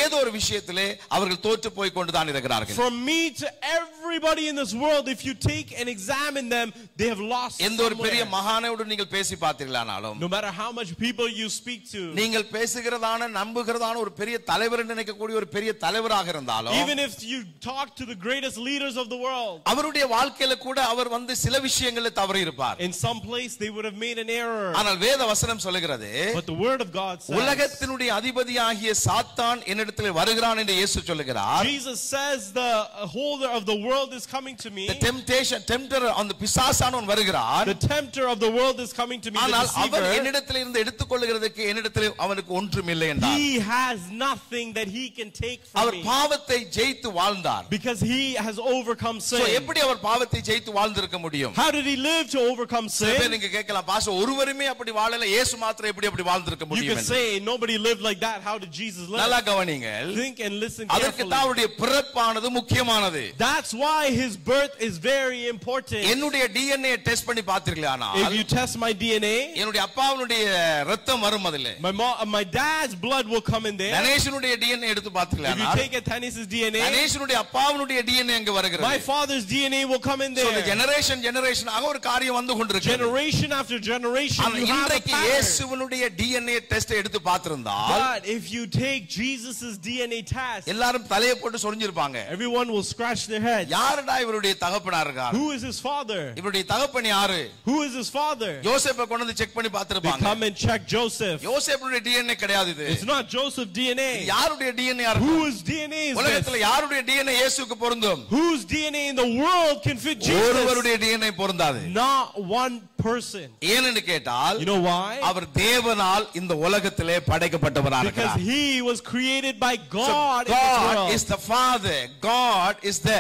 ஏதோ ஒரு விஷயத்திலே அவர்கள் தோற்று போய் கொண்டு தான் இருக்கிறார்கள். From me to everybody in this world, if you take and examine them, they have lost எந்த ஒரு பெரிய somewhere. மகானோடு நீங்கள் பேசி பார்த்தீர்களானாலும், No matter how much people you speak to, நீங்கள் பேசுகிறதான நம்புகிறதான ஒரு பெரிய தலைவர் என்று நினைக்கக்கூடிய ஒரு பெரிய தலைவராக இருந்தாலும், even if you talk to the greatest leaders of the world, அவருடைய வாழ்க்கையில கூட அவர் வந்து சில விஷயங்களை தவறி இருப்பார். in some place they would have made an error. ஆனால் வேத வசனம் சொல்லுகிறது, But the word of God says, உலகத்தினுடைய அதிபதியாகிய சாத்தான் என்னிடத்தில் வருகிறான் என்று இயேசு சொல்லுகிறார். Jesus says the holder of the world is coming to me. The tempter அந்த பிசாசானவன் வருகிறான். The tempter of the world is coming to me. The ஆனால் அவர் deceiver. என்னிடத்தில் இருந்து எடுத்துக்கொள்கிறதுக்கு என்னிடத்தில் அவனுக்கு ஒன்றும் இல்லை என்றார். He has nothing that he can take from our me. பாவத்தை ஜெயித்து வாழ்ந்தார். Because he has overcome So sin. எப்படி அவர் பாவத்தை ஜெயித்து வாழ்ந்திருக்க முடியும்? How did he live to overcome சில பேர் sin? நீங்க கேட்கலாம், பாஸ்டர் ஒருவருமே அப்படி வாழல, இயேசு மாத்திரம் எப்படி அப்படி வாழ்ந்திருக்க You முடியும் can என்று. say nobody lived like that. How did Jesus நல்லா live? கவனிங்கள். Think and listen அதற்கு carefully. தான் அவருடைய பிறப்பானது முக்கியமானது. That's why his birth is very important. என்னுடைய DNA டெஸ்ட் பண்ணி பார்த்தீர்களானால், If you test my DNA, என்னுடைய அப்பாவுடைய ரத்தம் வரும் அதிலே. my dad's blood will come in there. கணேசனுடைய DNA எடுத்து If you பார்த்தீர்களானால், take a Tanis's DNA, கணேசனுடைய அப்பாவுடைய DNA அங்க வருகிறது. my father's DNA will come in So the there. generation ஆக ஒரு காரியம் வந்து கொண்டிருக்கிறது. Generation after generation, ஆனால் you have a இன்றைக்கு pattern. இயேசுவினுடைய DNA டெஸ்ட் எடுத்து பார்த்திருந்தால், But if you take Jesus's DNA test, எல்லாரும் தலையை போட்டு சொரிஞ்சிருப்பாங்க. everyone will scratch their heads. யாருடா இவருடைய தகப்பனா இருக்கார்? Who is his father? இவருடைய தகப்பன் யாரு? Who is his father? யோசேப்பை கொண்டு வந்து செக் பண்ணி They பார்த்திருப்பாங்க. come and check Joseph. யோசேப்புடைய DNA கிடையாது இது. It's not Joseph DNA. யாருடைய DNA யா இருக்கும்? Whose DNA is உலகத்துல this? யாருடைய DNA இயேசுவுக்கு பொருந்தும்? Whose DNA in the world can fit Jesus? ஒருவருடைய DNA பொருந்தாது. Not one person. ஏனென்று கேட்டால், You know why? அவர் தேவனால் இந்த உலகத்திலே படைக்கப்பட்டவராக Because இருக்கிறார். he was created by So God in this God world. is the Father. God is the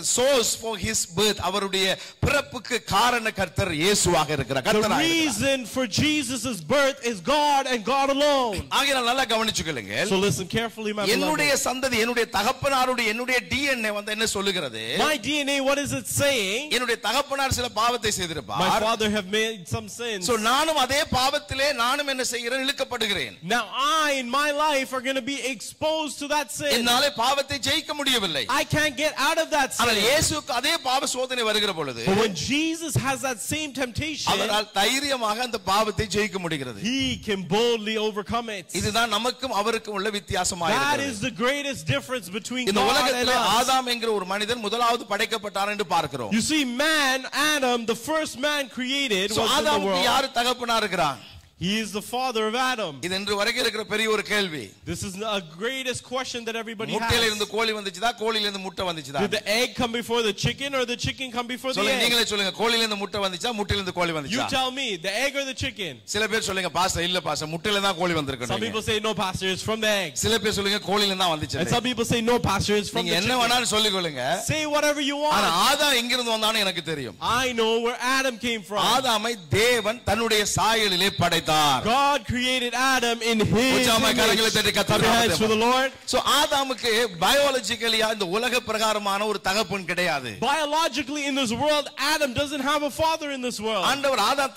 source for his birth. அவருடைய பிறப்புக்கு காரணகர்த்தர் இயேசுவாக இருக்கிறார். The கர்த்தராக இருக்கிறார். reason for Jesus' birth is God and God alone. ஆகையால் நல்லா கவனிச்சுக்கொள்ளுங்க. So listen carefully, my என்னுடைய beloved. சந்ததி, என்னுடைய தகப்பனாருடைய, என்னுடைய DNA வந்து என்ன சொல்லுகிறது? My DNA, what is it saying? என்னுடைய தகப்பனார் சில பாவத்தை My செய்திருப்பார். father have made some sins. So நானும் அதே பாவத்திலே நானும் என்ன செய்கிறேன்? இழுக்கப்படுகிறேன். Now I in my life are going to be exposed to that sin. என்னாலே பாவத்தை ஜெயிக்க முடியவில்லை. I can't get out of that ஆனால் sin. இயேசுவுக்கு அதே பாவ சோதனை வருகிற பொழுது But when Jesus has that same temptation, அவரால் தைரியமாக அந்த பாவத்தை ஜெயிக்க முடிகிறது. he can boldly overcome it. இதுதான் நமக்கும் அவருக்கும் உள்ள வித்தியாசமாக That இருக்கிறது. is the greatest difference between இந்த God and உலகத்திலே us. ஆதாம் என்கிற ஒரு மனிதன் முதலாவது படைக்கப்பட்டார் என்று பார்க்கிறோம். You see, man, Adam, the first man created, So was in the ஆதாமுக்கு world. யாரு தகப்பனா இருக்கிறான்? He is the father of Adam. இது இன்று வரைக்கும் இருக்கிற பெரிய ஒரு கேள்வி. This is a greatest question that everybody முட்டையில has. இருந்து கோழி வந்துச்சுதா, கோழியில இருந்து முட்டை வந்துச்சுதா? Did the egg come before the chicken or the chicken come before the சொல்லுங்க, egg? நீங்களே சொல்லுங்க, கோழியில இருந்து முட்டை வந்துச்சா, முட்டையில இருந்து கோழி You வந்துச்சா? tell me, the egg or the chicken? சில பேர் சொல்லுங்க, பாஸ்டர் இல்ல பாஸ்டர், முட்டையில தான் கோழி Some வந்திருக்கு. people say, no, pastor, it's from the egg. சில பேர் சொல்லுங்க, கோழியில தான் And வந்துச்சு. some people say, no, pastor, it's from நீங்க the என்ன chicken. வேணாலும் சொல்லிக் கொள்ளுங்க. Say whatever you ஆனா want. ஆதாம் எங்க இருந்து வந்தான்னு எனக்கு தெரியும். I know where Adam came from. ஆதாமை தேவன் தன்னுடைய சாயலிலே படைத்தார். God created Adam in his உற்சாகமாய் கரங்களை தட்டி image. கர்த்தரை Clap your hands for the Lord. So ஆதாமுக்கு பயாலஜிக்கலியா இந்த உலக பிரகாரமான ஒரு தகப்பன் கிடையாது. Biologically in this world, Adam doesn't have a father in this world. ஆண்டவர் ஆதாம்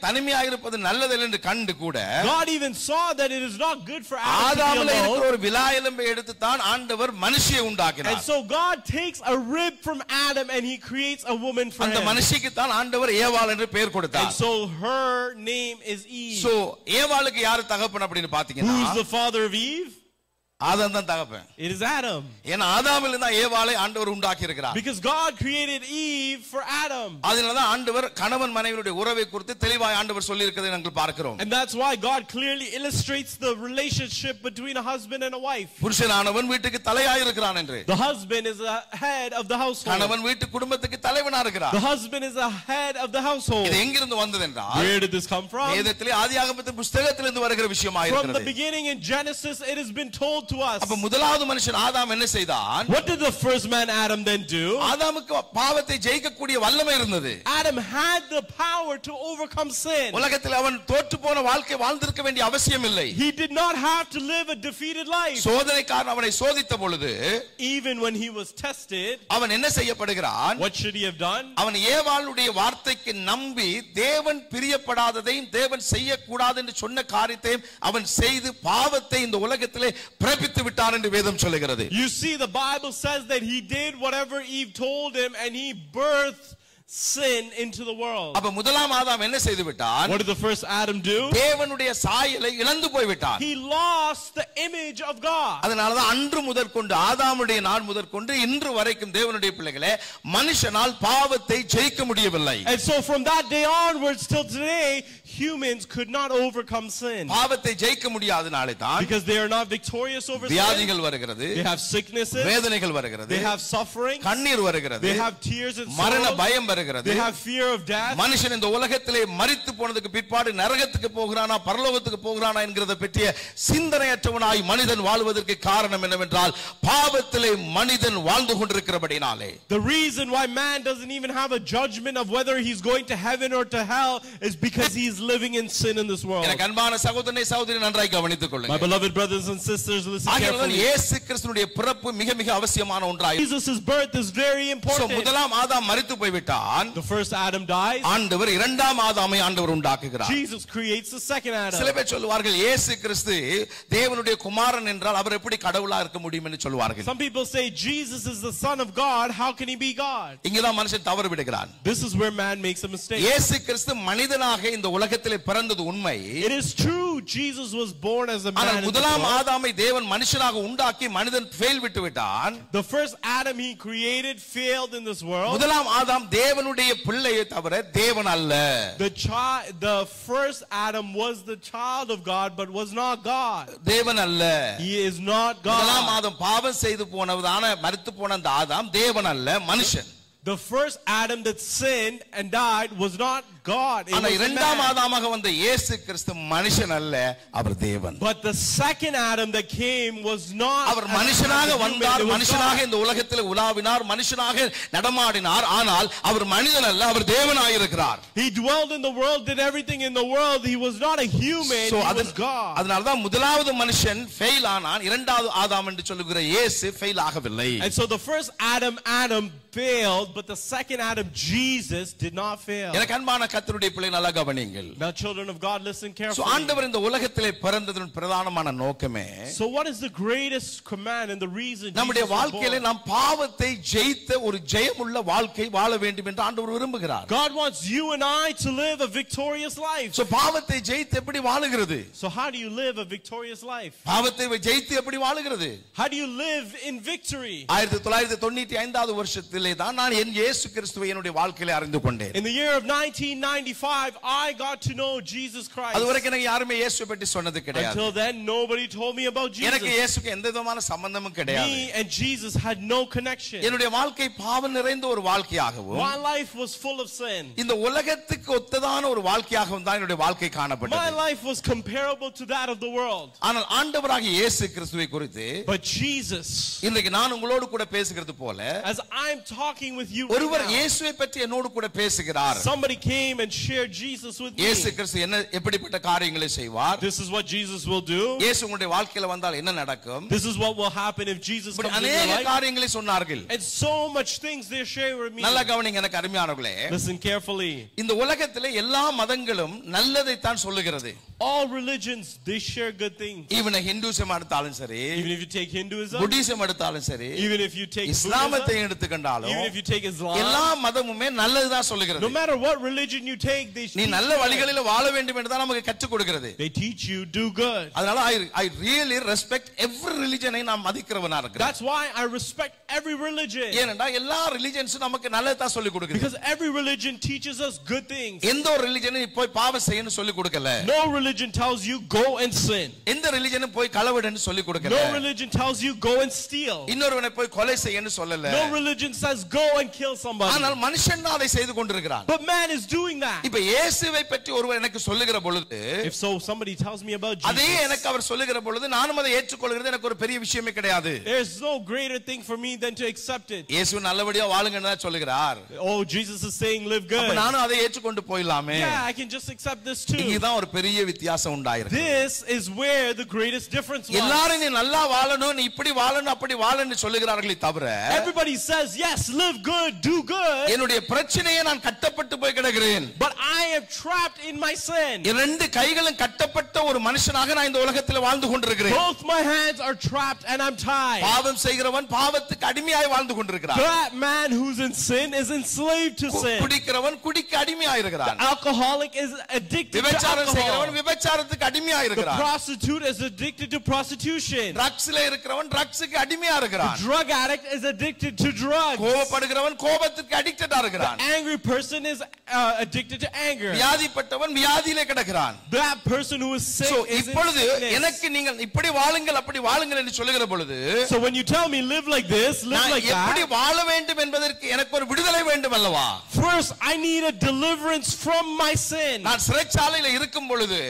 தனிமையாக இருப்பது நல்லதல்ல என்று கண்டு கூட God even saw that it is not good for Adam to ஆதாமிலே be இருக்கிற alone. ஒரு விலா எலும்பை எடுத்து தான் ஆண்டவர் மனுஷியை And உண்டாக்கினார். so God takes a rib from Adam and he creates a woman for அந்த him. மனுஷிக்கு தான் ஆண்டவர் ஏவாள் என்று பெயர் And கொடுத்தார். so her name is Eve. So ஏவாளுக்கு யாரு தகப்பன் அப்படின்னு பாத்தீங்கன்னா, Who's the father of Eve? ஆதாம் தான் தகப்பன். It is Adam. ஏன்னா ஆதாமில் தான் ஏவாளை ஆண்டவர் உண்டாக்கி இருக்கிறார். Because God created Eve for Adam. அதனால தான் ஆண்டவர் கணவன் மனைவியுடைய உறவை குறித்து தெளிவாய் ஆண்டவர் சொல்லி இருக்கிறதை நாங்கள் பார்க்கிறோம். And that's why God clearly illustrates the relationship between a husband and a wife. புருஷனானவன் வீட்டுக்கு தலையாய் இருக்கிறான் என்று. The husband is the head of the household. கணவன் வீட்டு குடும்பத்துக்கு தலைவனா இருக்கிறார். The husband is the head of the household. இது எங்கிருந்து வந்தது என்றால், Where did this come from? வேதத்திலே ஆதியாகமத்தின் புத்தகத்திலிருந்து வருகிற விஷயமாக From the இருக்கிறது. beginning in Genesis, it has been told to us. அப்ப முதலாவது மனுஷன் ஆதாம் என்ன செய்தான்? What did the first man Adam then do? ஆதாமுக்கு பாவத்தை ஜெயிக்கக்கூடிய வல்லமை இருந்தது. Adam had the power to overcome sin. உலகத்தில் அவன் தோற்று போன வாழ்க்கை வாழ்ந்திருக்க வேண்டிய அவசியம் இல்லை. He did not have to live a defeated life. சோதனைக்காரன் அவனை சோதித்த பொழுது Even when he was tested, அவன் என்ன செய்யப்படுகிறான்? what should he have done? அவன் ஏவாளுடைய வார்த்தைக்கு நம்பி தேவன் பிரியப்படாததையும் தேவன் செய்யக்கூடாது என்று சொன்ன காரியத்தையும் அவன் செய்து பாவத்தை இந்த உலகத்திலே பிறப்பித்து விட்டான் என்று வேதம் சொல்லுகிறது. You see, the Bible says that he did whatever Eve told him and he birthed sin into the world. அப்ப முதலாம் ஆதாம் என்ன செய்து விட்டான்? What did the first Adam do? தேவனுடைய சாயலை இழந்து போய் விட்டான். He lost the image of God. அதனால தான் அன்று முதற்கொண்டு ஆதாமுடைய நாள் முதற்கொண்டு இன்று வரைக்கும் தேவனுடைய பிள்ளைகளே மனுஷனால் பாவத்தை ஜெயிக்க முடியவில்லை. And so from that day onwards till today, humans could not overcome sin. பாவத்தை ஜெயிக்க முடியாதனாலே தான் Because they are not victorious over sin. வியாதிகள் வருகிறது, They have sicknesses. வேதனைகள் வருகிறது, They have suffering. கண்ணீர் வருகிறது, They have tears and மரண sorrow. பயம் வருகிறது. They have fear of death. மனுஷன் இந்த உலகத்திலே மரித்து போனதுக்கு பிற்பாடு நரகத்துக்கு போகிறானா பரலோகத்துக்கு போகிறானா என்கிறத பற்றிய சிந்தனையற்றவனாய் மனிதன் வாழ்வதற்கு காரணம் என்னவென்றால் பாவத்திலே மனிதன் வாழ்ந்து கொண்டிருக்கிறபடினாலே. The reason why man doesn't even have a judgment of whether he's going to heaven or to hell is because he's living in sin in this world. எனக்கு அன்பான சகோதரனே சகோதரி நன்றாய் கவனித்துக் My கொள்ளுங்கள். beloved brothers and sisters, listen ஆகையால் carefully. இயேசு கிறிஸ்துவினுடைய பிறப்பு மிக மிக அவசியமான ஒன்றாய். Jesus' birth is very important. முதலாம் ஆதாம் மரித்து போய்விட்டான். The first Adam dies. ஆண்டவர் இரண்டாம் ஆதாமை ஆண்டவர் உண்டாக்குகிறார். Jesus creates the second Adam. சில பேர் சொல்வார்கள் இயேசு கிறிஸ்து தேவனுடைய குமாரன் என்றால் அவர் எப்படி கடவுளா இருக்க முடியும் என்று சொல்வார்கள். Some people say Jesus is the son of God, how can he be God? இங்கதான் மனுஷன் தவறு விடுகிறான். This is where man makes a mistake. இயேசு கிறிஸ்து மனிதனாக இந்த உலகத்திலே பிறந்தது உண்மை. It is true Jesus was born as a man. ஆனால் in this முதலாம் world. ஆதாமை தேவன் மனுஷனாக உண்டாக்கி மனிதன் ஃபெயில் விட்டு விட்டான். The first Adam he created failed in this world. முதலாம் ஆதாம் தேவனுடைய பிள்ளையை தவிர தேவன் அல்ல. The first Adam was the child of God but was not God. தேவன் அல்ல. He is not முதலாம் God. ஆதாம் பாவம் செய்து போனதான மரித்து போன அந்த ஆதாம் தேவன் அல்ல, மனுஷன். The first Adam that sinned and died was not God. It ஆனா was இரண்டாம் man. ஆதாமாக வந்த இயேசு கிறிஸ்து மனுஷன் அல்ல, அவர் தேவன். But the second Adam that came was not. அவர் மனுஷனாக a human, வந்தார், it was மனுஷனாக God. இந்த உலகத்தில் உலாவினார், மனுஷனாக நடமாடினார். ஆனால் அவர் மனிதன் அல்ல, அவர் தேவனாய் இருக்கிறார். He dwelled in the world, did everything in the world. He was not a human, he was God. அதனால தான் முதலாவது மனுஷன் ஃபெயில் ஆனான், இரண்டாவது ஆதாம் என்று சொல்லுகிற இயேசு ஃபெயில் ஆகவில்லை. And so the first Adam failed, but the second Adam, Jesus, did not fail. எனக்கு அன்பான கர்த்தருடைய பிள்ளை, நல்லா கவனியுங்கள். Now children of God, listen carefully. So ஆண்டவர் இந்த உலகத்திலே பிறந்ததன் பிரதானமான நோக்கமே, So what is the greatest command and the reason நம்முடைய Jesus was வாழ்க்கையிலே born? நாம் பாவத்தை ஜெயித்த ஒரு ஜெயமுள்ள வாழ்க்கை வாழ வேண்டும் என்று ஆண்டவர் விரும்புகிறார். God wants you and I to live a victorious life. So பாவத்தை ஜெயித்து எப்படி வாழுகிறது? So how do you live a victorious life? பாவத்தை ஜெயித்து எப்படி வாழுகிறது? How do you live in victory? 1995வது வருஷத்திலே தான் நான் என் இயேசு கிறிஸ்துவை என்னுடைய வாழ்க்கையிலே அறிந்து கொண்டேன். In the year of 1995, I got to know Jesus Christ. அதுவரைக்கும் எனக்கு யாருமே இயேசுவை பற்றி சொன்னது கிடையாது. Until then, nobody told me about Jesus. எனக்கு இயேசுக்கு எந்த விதமான சம்பந்தமும் கிடையாது. Me and Jesus had no connection. என்னுடைய வாழ்க்கை பாவம் நிறைந்த ஒரு வாழ்க்கையாகவும், My life was full of sin. இந்த உலகத்துக்கு ஒத்ததான ஒரு வாழ்க்கையாகவும் தான் என்னுடைய வாழ்க்கை My காணப்பட்டது. life was comparable to that of the world. ஆனால் ஆண்டவராகிய இயேசு கிறிஸ்துவை குறித்து But Jesus, இன்றைக்கு நான் உங்களோடு கூட பேசுகிறது போல, as I'm talking with you ஒருவர் right now, இயேசுவை பற்றி என்னோடு கூட பேசுகிறார். somebody came and shared Jesus with me. இயேசு கிறிஸ்து என்ன எப்படிப்பட்ட காரியங்களை செய்வார்? This is what Jesus will do. இயேசு உங்களுடைய வாழ்க்கையில வந்தால் என்ன நடக்கும்? This is what will happen if Jesus comes in your அநேக life. காரியங்களை சொன்னார்கள். And so much things they share with me. நல்லா கவனிங்க எனக்கு அருமையானவர்களே. Listen carefully. இந்த உலகத்திலே எல்லா மதங்களும் நல்லதை தான் சொல்லுகிறது. All religions, they share good things. Even Hinduism எடுத்தாலும் சரி, Even if you take Hinduism, Buddhism எடுத்தாலும் சரி, even if you take இஸ்லாமத்தை Buddhism, எடுத்துக்கொண்டாலும், even if you take Islam, எல்லா மதமுமே நல்லது தான் சொல்லுகிறது. no matter what religion you take, they நீ teach நல்ல you. வழிகளில் வாழ வேண்டும் என்று தான் நமக்கு கற்றுக் கொடுக்கிறது. They teach you do good. அதனால I really respect every religion-ஐ நான் மதிக்கிறவனா இருக்கிறேன். That's why I respect every religion. ஏனென்றா எல்லா ரிலிஜன்ஸும் நமக்கு நல்லது தான் சொல்லிக் கொடுக்குது. Because every religion teaches us good things. எந்த ஒரு ரிலிஜனும் போய் பாவம் செய்யணும்னு சொல்லிக் கொடுக்கல. No religion tells you go and sin. எந்த ரிலிஜனும் போய் களவிடுன்னு சொல்லிக் கொடுக்கல. No religion tells you go and steal. இன்னொருவனை போய் கொலை செய்யன்னு சொல்லல. No religion says go and kill somebody. ஆனால் மனுஷன் தான் அதை செய்து கொண்டிருக்கிறான். But man is doing that. இப்ப இயேசுவை பற்றி ஒருவர் எனக்கு சொல்லுகிற பொழுது, If so, somebody tells me about Jesus, அதே எனக்கு அவர் சொல்லுகிற பொழுது நானும் அதை ஏற்றுக்கொள்கிறது எனக்கு ஒரு பெரிய விஷயமே கிடையாது. there's no greater thing for me than to accept it. இயேசு நல்லபடியா வாழுங்கன்னு தான் சொல்லுகிறார். Oh, Jesus is saying live good. அப்ப நானும் அதை ஏற்றுக்கொண்டு போய்லாமே. Yeah, I can just accept this too. இதுதான் ஒரு பெரிய வித்தியாசம் உண்டாயிருக்கு. This is where the greatest difference was. எல்லாரும் நீ நல்லா வாழணும், நீ இப்படி வாழணும், அப்படி வாழணும்னு சொல்லுகிறார்களே தவிர, Everybody says yes, live good, do good. என்னுடைய பிரச்சனையை நான் கட்டப்பட்டு போய் கிடக்கிறேன். But I am trapped in my sin. இரண்டு கைகளும் கட்டப்பட்ட ஒரு மனுஷனாக நான் இந்த உலகத்தில் வாழ்ந்து கொண்டிருக்கிறேன். Both my hands are trapped and I'm tied. பாவம் செய்கிறவன் பாவத்துக்கு அடிமையாய் வாழ்ந்து கொண்டிருக்கிறான். That man who's in sin is enslaved to sin. குடிக்கிறவன் குடிக்க அடிமையாய் இருக்கிறான். The alcoholic is addicted to விபச்சாரம் செய்கிறவன் alcohol. விபச்சாரத்துக்கு அடிமையாய் The இருக்கிறான். prostitute is addicted to prostitution. ட்ரக்ஸ்ல இருக்கிறவன் ட்ரக்ஸ்க்கு அடிமையா The இருக்கிறான். drug addict is addicted to drugs. கோபப்படுகிறவன் கோபத்துக்கு அடிக்டடா இருக்கிறான். The angry person is addicted to anger. வியாதிப்பட்டவன் வியாதியிலே கிடக்கிறான். That person who is sick So is in இப்பொழுது sickness. எனக்கு நீங்கள் இப்படி வாழுங்கள் அப்படி வாழுங்கள் என்று சொல்லுகிற பொழுது, So when you tell me live like this, live நான் like எப்படி that, வாழ வேண்டும் என்பதற்கு எனக்கு ஒரு விடுதலை வேண்டும் அல்லவா? first I need a deliverance from my sin. நான் சிறைச்சாலையில இருக்கும் பொழுது,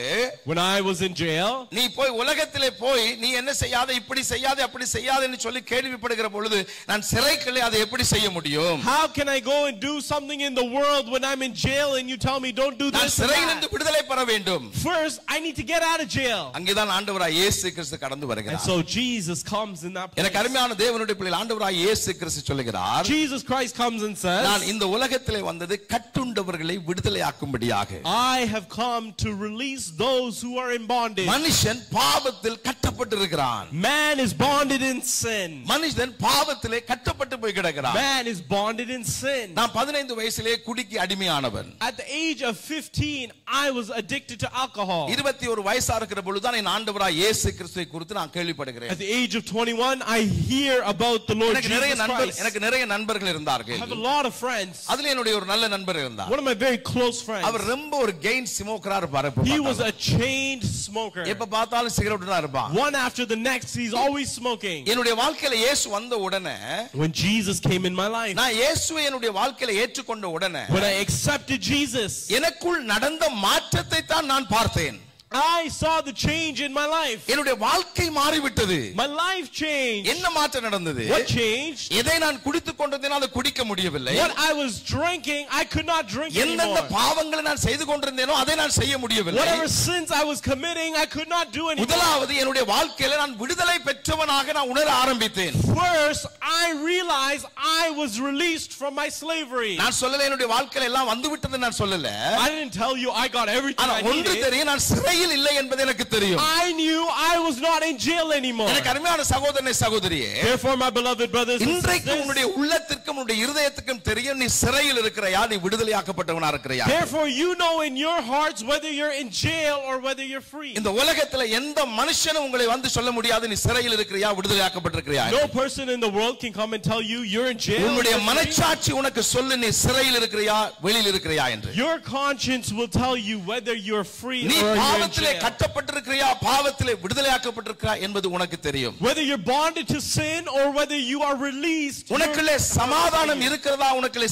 When I was in jail, நீ போய் உலகத்திலே போய் நீ என்ன செய்யாத, இப்படி செய்யாத, அப்படி செய்யாதன்னு சொல்லி கேள்விப்படுகிற பொழுது, நான் சிறைக்குள்ளே அதை எப்படி செய்ய முடியும்? how can I go and do something in the world when I'm in jail and you tell me don't do நான் this and சிறையிலிருந்து that? விடுதலை பெற வேண்டும். First I need to get out of jail. அங்கேதான் ஆண்டவராய் இயேசு கிறிஸ்து கடந்து And வருகிறார். so Jesus comes in that எனக்கு place. அருமையான தேவனுடைய பிள்ளைகள், ஆண்டவராய் இயேசு கிறிஸ்து சொல்லுகிறார், Jesus Christ comes and says, நான் இந்த உலகத்திலே வந்தது கட்டுண்டவர்களை விடுதலையாக்கும்படியாக. I have come to release those who are in bondage. மனுஷன் பாவத்தில் கட்டப்பட்டிருக்கிறான். Man is bonded in sin. மனுஷன் பாவத்திலே கட்டப்பட்டு போய் கிடக்கிறான். Man is bonded in sin. நான் 15 வயசிலே குடிக்கு அடிமையான அடிமையானவன். At the age of 15, I was addicted to alcohol. 21 வயசா இருக்கிற பொழுதுதான் என் ஆண்டவராய் இயேசு கிறிஸ்துவை குறித்து நான் கேள்விப்படுகிறேன். At the age of 21, I hear about the Lord Jesus Christ. எனக்கு நிறைய நண்பர்கள் இருந்தார்கள். I have a lot of friends. அதுல என்னுடைய ஒரு நல்ல நண்பர் இருந்தார். One of my very close friends. அவர் ரொம்ப ஒரு கெயின் ஸ்மோக்கரா இருப்பார். He was a chained smoker. எப்ப பார்த்தாலும் சிகரெட் தான் இருப்பான். One after the next, he's always smoking. என்னுடைய வாழ்க்கையில இயேசு வந்த உடனே, when Jesus came in my life, நான் இயேசுவை என்னுடைய வாழ்க்கையில ஏற்றுக்கொண்ட உடனே, when I accepted Jesus, எனக்குள் நடந்த மாற்றத்தை தான் நான் பார்த்தேன். I saw the change in my life. என்னுடைய வாழ்க்கை மாறிவிட்டது. My life changed. என்ன மாற்றம் நடந்தது? What changed? எதை நான் குடித்துக் கொண்டிருந்தேனோ குடிக்க முடியவில்லை. What I was drinking, I could not drink anymore. எந்தெந்த பாவங்களை நான் செய்து கொண்டிருந்தேனோ அதை நான் செய்ய முடியவில்லை. Whatever sins I was committing, I could not do anymore. முதலாவது என்னுடைய வாழ்க்கையில நான் விடுதலை பெற்றவனாக நான் உணர ஆரம்பித்தேன். First, I realized I was released from my slavery. நான் சொல்லல என்னுடைய வாழ்க்கையில எல்லாம் வந்து விட்டது நான் சொல்லல. I didn't tell you I got everything I ஒன்று needed. தெரியும், நான் சிறையில் இல்லை என்பது எனக்கு தெரியும். I knew I was not in jail anymore. எனக்கு அருமையான சகோதரனே சகோதரியே, therefore my beloved brothers and sisters, இன்றைக்கு உன்னுடைய உள்ளத்திற்கும் உன்னுடைய இருதயத்துக்கும் தெரியும் நீ சிறையில் இருக்கிறையா, நீ விடுதலையாக்கப்பட்டவனா இருக்கிறையா. therefore you know in your hearts whether you're in jail or whether you're free. இந்த உலகத்துல எந்த மனுஷனும் உங்களை வந்து சொல்ல முடியாது நீ சிறையில் இருக்கிறையா விடுதலையாக்கப்பட்டிருக்கிறியா. no person in the world can come and tell you you're in jail. உன்னுடைய மனசாட்சி உனக்கு சொல்லு நீ சிறையில் இருக்கிறையா வெளியில் இருக்கிறையா என்று. your conscience will tell you whether you're free நீ or you're in பாவத்திலே jail. கட்டப்பட்டிருக்கிறியா பாவத்திலே விடுதலையாக்கப்பட்டிருக்கிறியா என்பது உனக்கு தெரியும். whether you're bonded to sin or whether you are released. உனக்குள்ளே சமாதானம் இருக்கிறதா உனக்குள்ளே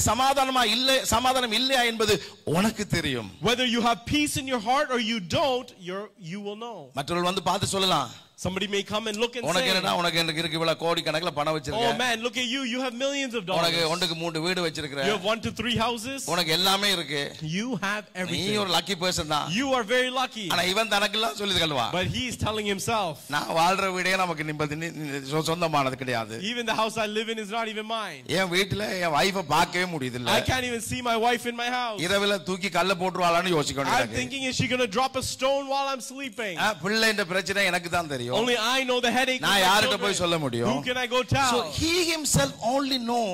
சமாதானம் இல்லையா என்பது உனக்கு தெரியும். whether you have peace in your heart or you don't, you will know. மற்றவர்கள் வந்து பார்த்து சொல்லலாம். somebody may come and look and உனக்கு say, என்னடா உனக்கு இருக்கு இவ்வளவு கோடி கணக்குல பணம் வச்சிருக்க. oh man, look at you, you have millions of dollars. உனக்கு ஒண்ணுக்கு 3 வீடு வச்சிருக்க. you have 1 to 3 houses. உனக்கு எல்லாமே இருக்கு. you have everything. நீ ஒரு லக்கி பர்சன் தான். you are very lucky. ஆனா இவன் தனக்கெல்லாம் சொல்லி சொல்லுவா. but he is telling himself, நான் வாழ்ற வீடே நமக்கு சொந்தமானது கிடையாது. even the house I live in is not even mine. என் வீட்ல என் வைஃபை பார்க்கவே முடியல இல்ல. I can't even see my wife in my house. இரவுல தூக்கி கல்ல போட்டுருவாளான்னு யோசிக்கணும். I'm thinking, is she going to drop a stone while I'm sleeping? பிள்ளைன்ற பிரச்சனை எனக்கு தான் தெரியும். only I know the headache. நான் யார்கிட்ட போய் சொல்ல முடியும்? who can I go tell? so he himself only know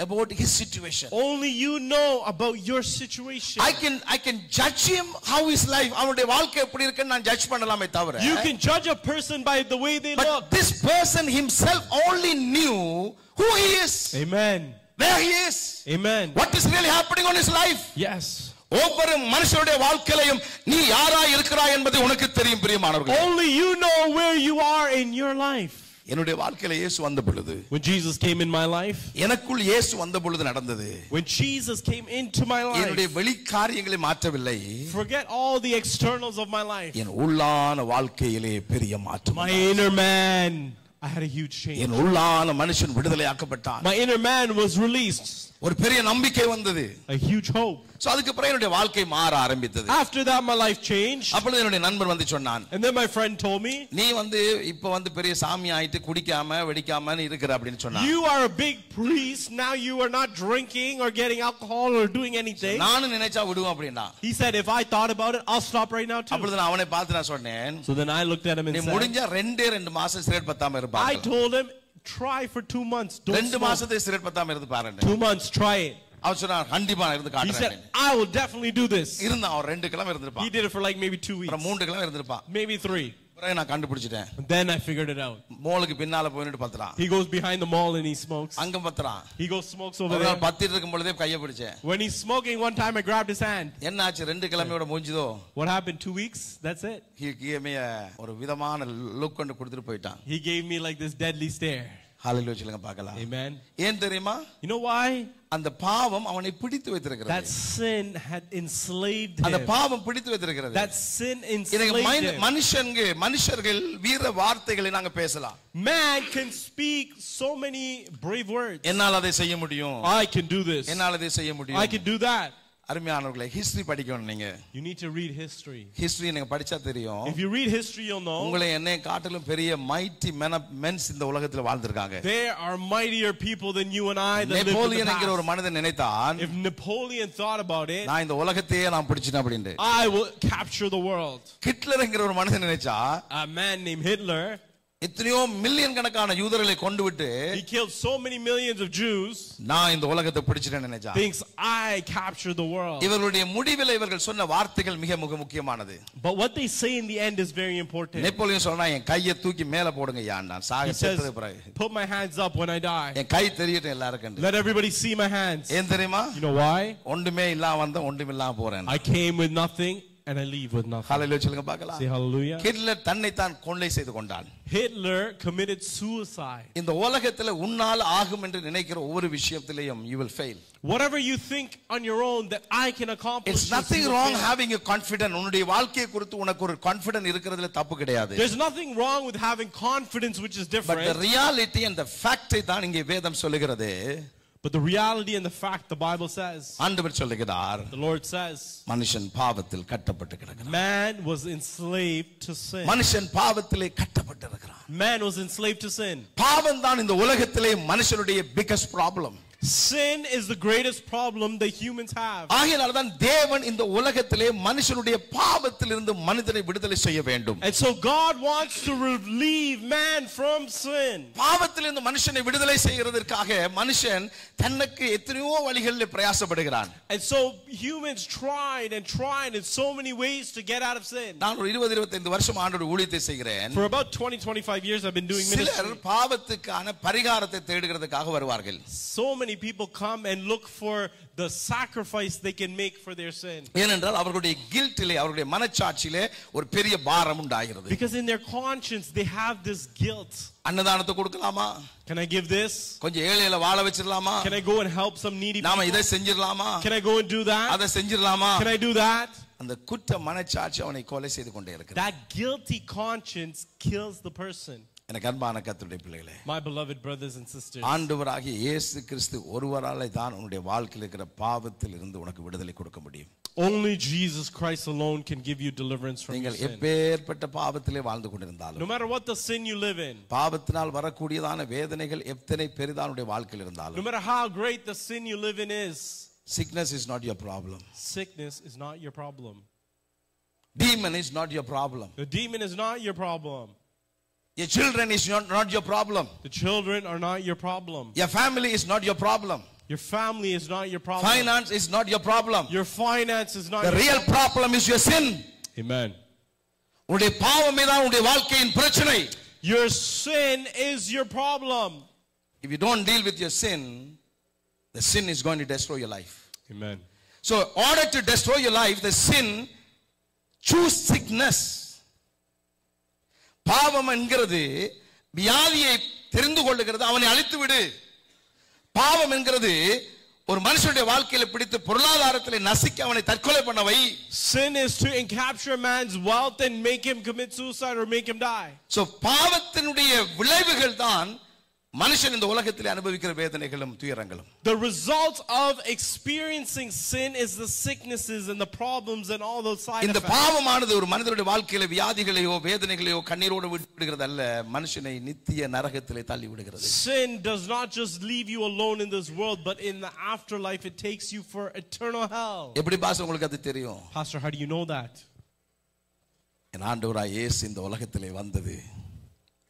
about his situation. only you know about your situation. I can judge him how his life அவனுடைய வாழ்க்கை எப்படி இருக்குன்னு நான் ஜட்ஜ் பண்ணலாமே தவிர. you can judge a person by the way they but look. this person himself only knew who he is. amen. where he is. amen. what is really happening on his life. yes. ஒவ்வொரு மனுஷனுடைய வாழ்க்கையிலும் நீ யாரா இருக்கிறாய் என்பது உனக்கு தெரியும் பிரியமானவர்களே. only you know where you are in your life. என்னுடைய வாழ்க்கையில இயேசு வந்த பொழுது, when Jesus came in my life, எனக்குள் இயேசு வந்த பொழுது நடந்தது, when Jesus came into my life, என்னுடைய வெளி காரியங்களை மாற்றவில்லை, forget all the externals of my life, என் உள்ளான வாழ்க்கையிலே பெரிய மாற்றம். my inner man, I had a huge change. என் உள்ளான மனுஷன் விடுதலையாக்கப்பட்டான். my inner man was released. ஒரு பெரிய நம்பிக்கை வந்தது. a huge hope. சோ அதுக்கு அப்புறம் என்னுடைய வாழ்க்கை மாற ஆரம்பித்தது. after that my life changed. அப்பொழுது என்னுடைய நண்பர் வந்து சொன்னான், and then my friend told me, நீ வந்து இப்ப வந்து பெரிய சாமி ஆயிட்டு குடிக்காம வெடிக்காம இருக்கிற அப்படினு சொன்னான். you are a big priest, now you are not drinking or getting alcohol or doing anything. நானும் நினைச்சா விடுவேன் அப்படினா. he said, if I thought about it, I'll stop right now too. அப்பொழுது நான் அவனை பார்த்து நான் சொன்னேன், so then I looked at him and நீ said, முடிஞ்சா 2 மாசம் சிகரெட் பத்தாம இருப்பா. I told him, try for 2 months, don't 2 மாசத்தை சிகரெட் பத்தாம இருந்து பாருங்க. 2 months, try it. அவன் சொன்னான், கண்டிப்பா நான் இருந்து he காட்டுறேன். said, I will definitely do this. இருந்தான் அவன் 2 கிழமை இருந்திருப்பான். he did it for like maybe 2 weeks. அப்புறம் 3 கிழமை இருந்திருப்பான். maybe 3. அப்புறம் நான் கண்டுபிடிச்சிட்டேன். then I figured it out. மாலுக்கு பின்னால போயிட்டு பத்தறான். he goes behind the mall and he smokes. அங்க பத்தறான். he goes smokes over our there. பத்திட்டு இருக்கும் பொழுதே கையை பிடிச்சேன். when he's smoking, one time I grabbed his hand. என்ன ஆச்சு 2 கிழமையோட முடிஞ்சதோ? what happened? 2 weeks, that's it. he gave me ஒரு விதமான look கொண்டு கொடுத்துட்டு போயிட்டான். he gave me like this deadly stare. ஹalleluya சொல்லுங்க பார்க்கலாம். amen. ஏன் தெரியுமா? you know why? அந்த பாவம் அவனை பிடித்து வைத்திருக்கிறது. that sin had enslaved him. அந்த பாவம் பிடித்து வைத்திருக்கிறது. that sin enslaved him. மனுஷர்கள் வீர வார்த்தைகளை நாங்க பேசலாம். man can speak so many brave words. என்னால அதை செய்ய முடியும். I can do this. என்னால அதை செய்ய முடியும். I can do that. அருமையானவர்களே, ஹிஸ்டரி படிக்கணும் நீங்க. you need to read history. History நீங்க படிச்சா தெரியும். if you read history, you'll know. உங்களை என்னை காட்டிலும் பெரிய mighty men இந்த உலகத்துல வாழ்ந்திருக்காங்க. there are mightier people than you and I that live in the Napoleon past. என்கிற ஒரு மனிதன் நினைத்தான், if Napoleon thought about it, நான் இந்த உலகத்தையே நான் பிடிச்சிட்டேன் அப்படினு. I will capture the world. Hitler என்கிற ஒரு மனிதன் நினைச்சா, a man named Hitler, எத்தனையோ மில்லியன் கணக்கான யூதர்களை கொண்டு விட்டு he killed so many millions of Jews, நான் இந்த உலகத்தை பிடிச்சிட்டேன்னு நினைச்சான். thinks I captured the world. இவர்களுடைய முடிவில் இவர்கள் சொன்ன வார்த்தைகள் மிக முக்கியமானது. But what they say in the end is very important. Napoleon சொன்னா என் கையை தூக்கி மேல போடுங்க யா நான் சாக He says, செத்தது பிறகு put my hands up when I die. என் கை தெரியட்டும் எல்லாருக்கும். Let everybody see my hands. ஏன் தெரியுமா? You know why? ஒன்றுமே இல்லாம வந்த ஒன்றுமில்லாம போறேன். I came with nothing and I leave with nothing. ஹalleluya சொல்லுங்க பார்க்கலாம். Say hallelujah. ஹிட்லர் தன்னை தான் கொலை செய்து கொண்டான். Hitler committed suicide. இந்த உலகத்துல உன்னால் ஆகும் என்று நினைக்கிற ஒவ்வொரு விஷயத்திலேயும் you will fail. Whatever you think on your own that I can accomplish. It's nothing wrong having a confidence. உன்னுடைய வாழ்க்கையை குறித்து உனக்கு ஒரு கான்ஃபிடன்ஸ் இருக்கிறதுல தப்பு கிடையாது. There's nothing wrong with having confidence, which is different. But the reality and the fact தான் இங்கே வேதம் சொல்லுகிறது. But the reality and the fact, the Bible says, ஆண்டவர் சொல்லுகிறார், the Lord says, மனுஷன் பாவத்தில் கட்டப்பட்டு கிடக்கிறான். man was enslaved to sin. மனுஷன் பாவத்திலே கட்டப்பட்டு இருக்கிறான். Man was enslaved to sin. பாவம் தான் இந்த உலகத்திலே மனுஷனுடைய biggest problem. Sin is the greatest problem that humans have. ஆகையால் தான் தேவன் இந்த உலகத்திலே மனுஷனுடைய பாவத்திலிருந்து மனிதனை விடுதலை செய்ய வேண்டும். And so God wants to relieve man from sin. பாவத்திலிருந்து மனுஷனை விடுதலை செய்கிறதற்காக மனுஷன் தனக்கு எத்தனையோ வழிகளில் பிரயாசப்படுகிறான். And so humans tried in so many ways to get out of sin. நான் ஒரு 20-25 வருஷம் ஆண்டவருடைய ஊழியத்தை செய்கிறேன். For about 20-25 years I've been doing ministry. சிலர் பாவத்துக்கான பரிகாரத்தை தேடுகிறதுக்காக வருவார்கள். So many people come and look for the sacrifice they can make for their sin. ஏனென்றால் அவர்களுடைய கில்ட்டிலே அவர்களுடைய மனச்சாட்சியிலே ஒரு பெரிய பாரம் உண்டாகிறது. Because in their conscience they have this guilt. அன்னதானத்தை கொடுக்கலாமா? Can I give this? கொஞ்சம் ஏழைகளை வாழ வச்சிரலாமா? Can I go and help some needy people? நாம இதை செஞ்சிரலாமா? Can I go and do that? அதை செஞ்சிரலாமா? Can I do that? அந்த குற்ற மனச்சாட்சி அவனை கொலை செய்து கொண்டே இருக்கிறது. That guilty conscience kills the person. எனக்கு அன்பான கர்த்தருடைய பிள்ளைகளே, My beloved brothers and sisters, ஆண்டவராகிய இயேசு கிறிஸ்து ஒருவராலே தான் உன்னுடைய வாழ்க்கையில் இருக்கிற பாவத்தில் இருந்து உனக்கு விடுதலை கொடுக்க முடியும். only Jesus Christ alone can give you deliverance from your நீங்கள் sin. எப்பேற்பட்ட பாவத்திலே வாழ்ந்து கொண்டிருந்தாலும், No matter what the sin you live in, பாவத்தினால் வரக்கூடியதான வேதனைகள் எத்தனை பெரிதான உன்னுடைய வாழ்க்கையில் no இருந்தாலும், matter how great the sin you live in is, sickness is not your problem. sickness is not your problem. Demon is not your problem. The demon is not your problem. Your children is not your problem. The children are not your problem. Your family is not your problem. Your family is not your problem. Finance is not your problem. Your finance is not The your real problem is your sin. Amen. உன்னுடைய பாவமே தான் உன்னுடைய வாழ்க்கையின் பிரச்சனை. Your sin is your problem. If you don't deal with your sin, the sin is going to destroy your life. Amen. So in order to destroy your life, the sin choose sickness. பாவம் என்கிறது வியாதியை தெரிந்து கொள்ளுகிறது, அவனை அழித்து விடு. பாவம் என்கிறது ஒரு மனுஷனுடைய வாழ்க்கையில பிடித்து பொருளாதாரத்திலே நசிக்க அவனை தற்கொலை பண்ண வை. Sin is to encapture man's wealth and make him commit suicide or make him die. So பாவத்தினுடைய விளைவுகள் தான் மனுஷன் இந்த உலகத்திலே அனுபவிக்கிற வேதனைகளும் துயரங்களும். The result of experiencing sin is the sicknesses and the problems and all those side இந்த effects. பாவமானது ஒரு மனிதனுடைய வாழ்க்கையில வியாதிகளையோ வேதனைகளையோ கண்ணீரோடு விடுகிறது அல்ல, மனுஷனை நித்திய நரகத்திலே தள்ளி விடுகிறது. Sin does not just leave you alone in this world, but in the afterlife it takes you for eternal hell. எப்படி பாஸ் உங்களுக்கு அது தெரியும்? Pastor, how do you know that? என் ஆண்டவராய் இயேசு இந்த உலகத்திலே வந்தது,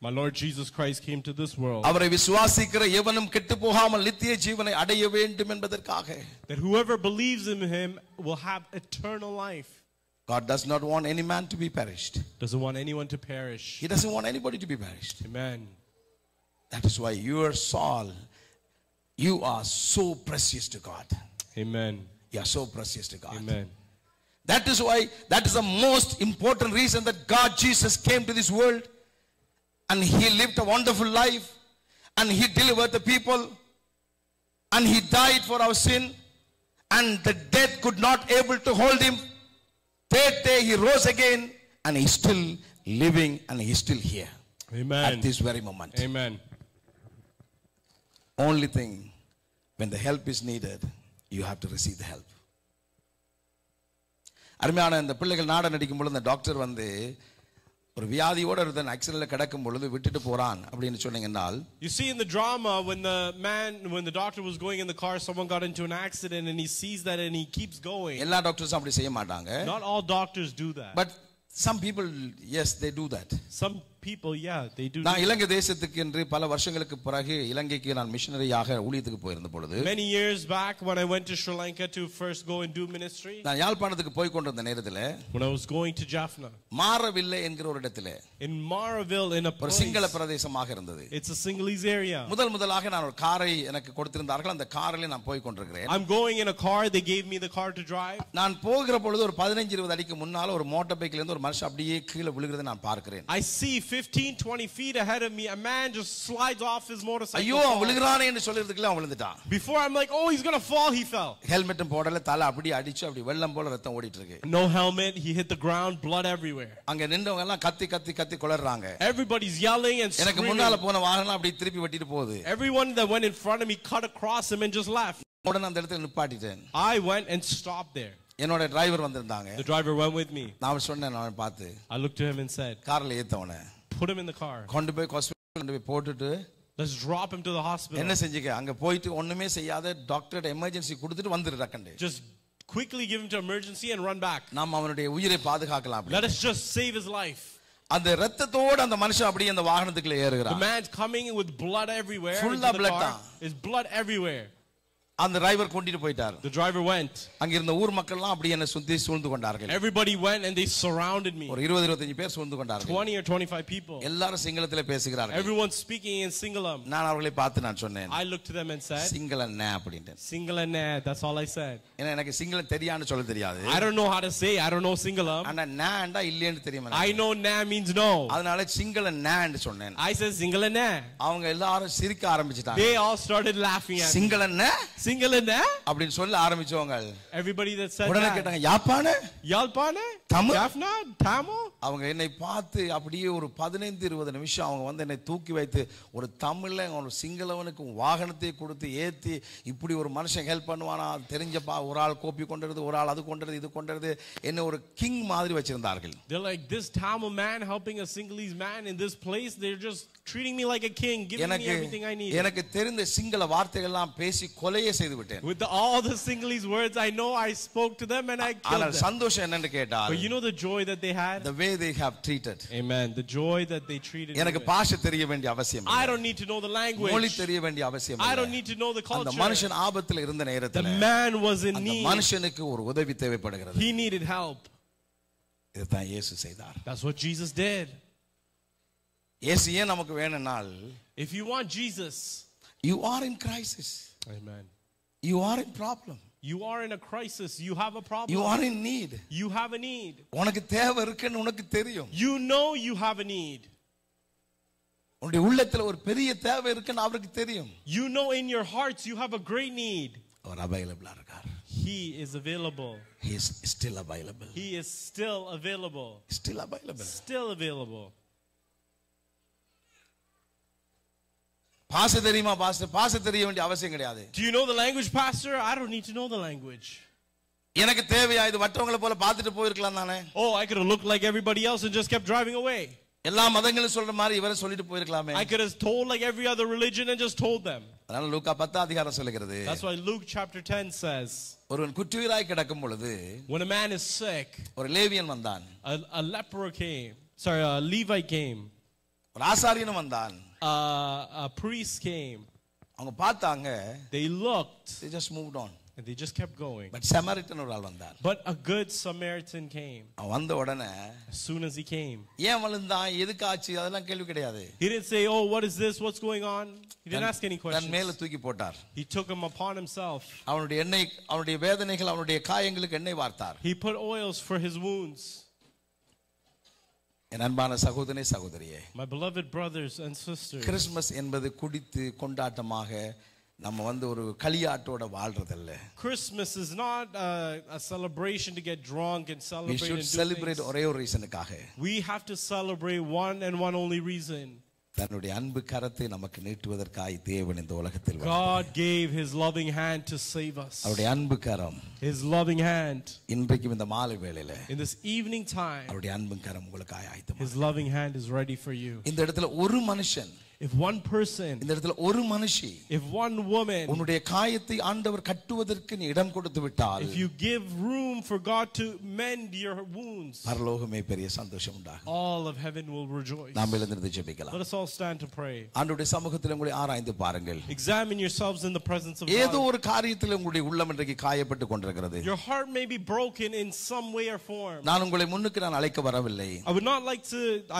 My Lord Jesus Christ came to this world, அவரை விசுவாசிக்கிற எவனும் கெட்டு போகாமல் நித்திய ஜீவனை அடைய வேண்டும் என்பதற்காக. that whoever believes in him will have eternal life. God does not want any man to be perished. Doesn't want anyone to perish. He doesn't want anybody to be perished. Amen. That is why your soul, you are so precious to God. Amen. You are so precious to God. Amen. That is why, that is the most important reason that God Jesus came to this world. And he lived a wonderful life, and he delivered the people, and he died for our sin, and the death could not able to hold him. Third day he rose again, and he's still living, and he's still here. Amen. At this very moment. Amen. Only thing, when the help is needed, you have to receive the help. அருமையான இந்த பிள்ளைகள் நாடகம் நடிக்கும் பொழுது அந்த doctor வந்து ஒரு வியாதியோட இருந்த ஆக்சிடென்ட்ல கிடக்கும் பொழுது விட்டுட்டு போறான் அப்படினு சொன்னீங்கன்னால், You see in the drama when the doctor was going in the car, someone got into an accident and he sees that and he keeps going. எல்லா டாக்டர்ஸும் அப்படி செய்ய மாட்டாங்க. Not all doctors do that. But some people, yes, they do that. Some people, yeah, they do. நான் இலங்கை தேசத்துக்கு என்று பல வருஷங்களுக்கு பிறகு இலங்கைக்கு நான் மிஷனரியாக ஊழியத்துக்கு போயிருந்த பொழுது, many years back when I went to Sri Lanka to first go and do ministry, நான் யாழ்ப்பாணத்துக்கு போய் கொண்டிருந்த நேரத்தில் when I was going to Jaffna, மாரவில்லை என்கிற ஒரு இடத்துல in Maraville, in a ஒரு place, சிங்கள பிரதேசமாக இருந்தது. it's a Sinhalese area. முதலாக நான் ஒரு காரை எனக்கு கொடுத்திருந்தார்கள். அந்த காரிலே நான் போய் கொண்டிருக்கிறேன். I'm going in a car. They gave me the car to drive. நான் போகிற பொழுது ஒரு 15-20 அடிக்கு முன்னால ஒரு மோட்டார் பைக்ல இருந்து ஒரு மனுஷன் அப்படியே கீழே விழுகிறதை நான் பார்க்கிறேன். I see 15-20 feet ahead of me, a man just slides off his motorcycle. ஐயோ அவன் விழுகிறானே என்று சொல்றதுக்குள்ள அவன் விழுந்துட்டான். Before I'm like, oh, he's going to fall, he fell. ஹெல்மெட்டும் போடல, தலை அப்படியே அடிச்சு அப்படி வெள்ளம் போல ரத்தம் ஓடிட்டு இருக்கு. No helmet, he hit the ground, blood everywhere. அங்க நின்றவங்க எல்லாம் கத்தி கொளறாங்க. Everybody's yelling and screaming. எனக்கு முன்னால போன வாகனம் அப்படியே திருப்பி வெட்டிட்டு போகுது. Everyone that went in front of me cut across him and just left. உடனே அந்த இடத்துல நிப்பாட்டிட்டேன். I went and stopped there. என்னோட டிரைவர் வந்திருந்தாங்க. The driver went with me. நான் சொன்னேன், நான் பார்த்து, I looked to him and said, கார்ல ஏத்தவனே, put him in the car. கொண்டு போய் ஹாஸ்பிடல் கொண்டு போய் போட்டுட்டு, let's drop him to the hospital. என்ன செஞ்சீங்க? அங்க போயிட்டு ஒண்ணுமே செய்யாத டாக்டர் எமர்ஜென்சி கொடுத்துட்டு வந்துரு டக்கண்டே. Just quickly give him to emergency and run back. நாம அவனுடைய உயிரை பாதுகாக்கலாம். Let us just save his life. அந்த ரத்தத்தோட அந்த மனுஷன் அப்படியே அந்த வாகனத்துக்குள்ள ஏறுகிறான். The man's coming with blood everywhere. Full of blood. There's blood everywhere. அந்த டிரைவர் கொண்டிட்டு போயிட்டார். The driver went. அங்க இருந்த ஊர் மக்கள் எல்லாம் அப்படியே என்ன சுத்தி சூழ்ந்து கொண்டார்கள். Everybody went and they surrounded me. ஒரு 20-25 பேர் சூழ்ந்து கொண்டார்கள். 20 or 25 people. எல்லாரும் சிங்களத்திலே பேசுகிறார்கள். Everyone speaking in Singalam. நான் அவர்களை பார்த்து நான் சொன்னேன், I looked to them and said, சிங்களண்ணே அப்படினு. Singalanne, that's all I said. ஏன்னா எனக்கு சிங்களம் தெரியான்னு சொல்ல தெரியாது. I don't know how to say, I don't know Singalam. ஆனா நான்டா இல்லன்னு தெரியும் எனக்கு. I know na means no. அதனால சிங்களண்ணேன்னு சொன்னேன். I said Singalanne. அவங்க எல்லாரும் சிரிக்க ஆரம்பிச்சிட்டாங்க. They all started laughing at me. சிங்களண்ணே Singalanne அப்படினு சொல்ல ஆரம்பிச்சவங்க. Everybody that said உடனே கேட்டாங்க, யாப்பானே? Yalpane? Tamil? Jaffna? Tamil? அவங்க என்னை பார்த்து அப்படியே ஒரு 15-20 நிமிஷம் அவங்க வந்து என்னை தூக்கி வைத்து ஒரு தமிழ்ல ஒரு சிங்களவனுக்கு வாகனத்தை கொடுத்து ஏத்தி இப்படி ஒரு மனுஷன் ஹெல்ப் பண்ணுவானா தெரிஞ்சப்பா, ஒரு ஆள் கோப்பி கொண்டது, ஒரு ஆள் அது கொண்டது, இது கொண்டது, என்ன ஒரு கிங் மாதிரி வச்சிருந்தார்கள். They're like, this Tamil man helping a Sinhalese man in this place, they're just treating me like a king, giving me everything I need. எனக்கு தெரிந்த சிங்கள வார்த்தைகள் எல்லாம் பேசி கொலையே செய்து விட்டேன். With all the Sinhalese words I know, I spoke to them and I killed them. சந்தோஷம் என்னன்னு கேட்டால், but you know the joy that they had? The way they have treated. Amen. The joy that they treated me. எனக்கு பாஷை தெரிய வேண்டிய அவசியம் இல்லை. I don't need to know the language. மொழி தெரிய வேண்டிய அவசியம் இல்லை. I don't need to know the culture. அந்த மனுஷன் ஆபத்துல இருந்த நேரத்தில் the man was in need. அந்த மனுஷனுக்கு ஒரு உதவி தேவைப்படுகிறது. He needed help. இதுதான் இயேசு செய்தார். That's what Jesus did. இயேசு ஏன் நமக்கு வேணும்னால், if you want Jesus, you are in crisis. Amen. You are in problem. You are in a crisis. You have a problem. You are in need. You have a need. உனக்கு தேவை இருக்குன்னு உனக்கு தெரியும். You know you have a need. உன்னுடைய உள்ளத்துல ஒரு பெரிய தேவை இருக்குன்னு அவருக்கு தெரியும். You know in your hearts you have a great need. அவர் அவைலபிளா இருக்கார். He is available. He is still available. He is still available. Still available. Still available. பாஷை தெரியுமா பாஸ்டர்? பாஷை தெரிய வேண்டிய அவசியம் கிடையாது. Do you know the language, pastor? I don't need to know the language. எனக்கு தேவையா இது மற்றவங்கள போல பார்த்துட்டு போயிருக்கலாம் தானே? Oh, I could have looked like everybody else and just kept driving away. எல்லா மதங்களும் சொல்ற மாதிரி இவரை சொல்லிட்டு போயிருக்கலாமே. I could have told like every other religion and just told them. அதனால லூக்கா 10 அதிகாரம் சொல்லுகிறது. That's why Luke chapter 10 says, ஒருவன் குற்றுயிராய் கிடக்கும் பொழுது, when a man is sick, ஒரு லேவியன் வந்தான். a leper came. Sorry, a Levite came. ஒரு ஆசாரியனும் வந்தான். A priest came. அவங்க பார்த்தாங்க. They looked. They just moved on. And they just kept going. But Samaritan ஒரு ஆள் வந்தார். But a good Samaritan came. அவன் வந்த உடனே, as soon as he came, ஏன் வந்தான், எதுக்கு ஆச்சு, அதெல்லாம் கேள்வி கிடையாது. He didn't say, oh, what is this, what's going on? He didn't ask any questions. தன் மேல தூக்கி போட்டார். He took him upon himself. அவனுடைய எண்ணெய், அவனுடைய வேதனைகள், அவனுடைய காயங்களுக்கு எண்ணெய் வார்த்தார். He put oils for his wounds. என் அன்பான சகோதரனே சகோதரியே, my beloved brothers and sisters, Christmas என்பது குடித்து கொண்டாட்டமாக நம்ம வந்து ஒரு களியாட்டோட வாழ்றதல்ல. Christmas is not a celebration to get drunk and celebrate. We should celebrate ஒரே ஒரு ரீசனுக்காக. We have to celebrate one and one only reason. தன்னுடைய அன்பு கரத்தை நமக்கு நீட்டுவதற்காய் தேவன் இந்த உலகத்தில் வந்தார். God gave his loving hand to save us. அவருடைய அன்பு கரம், his loving hand, இன்றைக்கு இந்த மாலை வேளையில, in this evening time, அவருடைய அன்பு கரம் உங்களுக்காய் ஆயத்தம். his loving hand is ready for you. இந்த இடத்துல ஒரு மனுஷன், If one person, இந்த இடத்துல ஒரு மனுஷி, if one woman, உன்னுடைய காயத்தை ஆண்டவர் கட்டுவதற்கு நீ இடம் கொடுத்து விட்டால், if you give room for God to mend your wounds, பரலோகமே பெரிய சந்தோஷம் உண்டாகும். all of heaven will rejoice. நாம் எழுந்திருந்து ஜெபிக்கலாம். Let us all stand to pray. ஆண்டவருடைய சமூகத்தில் உங்களை ஆராய்ந்து பாருங்கள். Examine yourselves in the presence of ஏதோ God. ஒரு காரியத்தில் உங்களுடைய உள்ளம் இன்றைக்கு காயப்பட்டு கொண்டிருக்கிறது. Your heart may be broken in some way or form. நான் உங்களை முன்னுக்கு நான் அழைக்க வரவில்லை.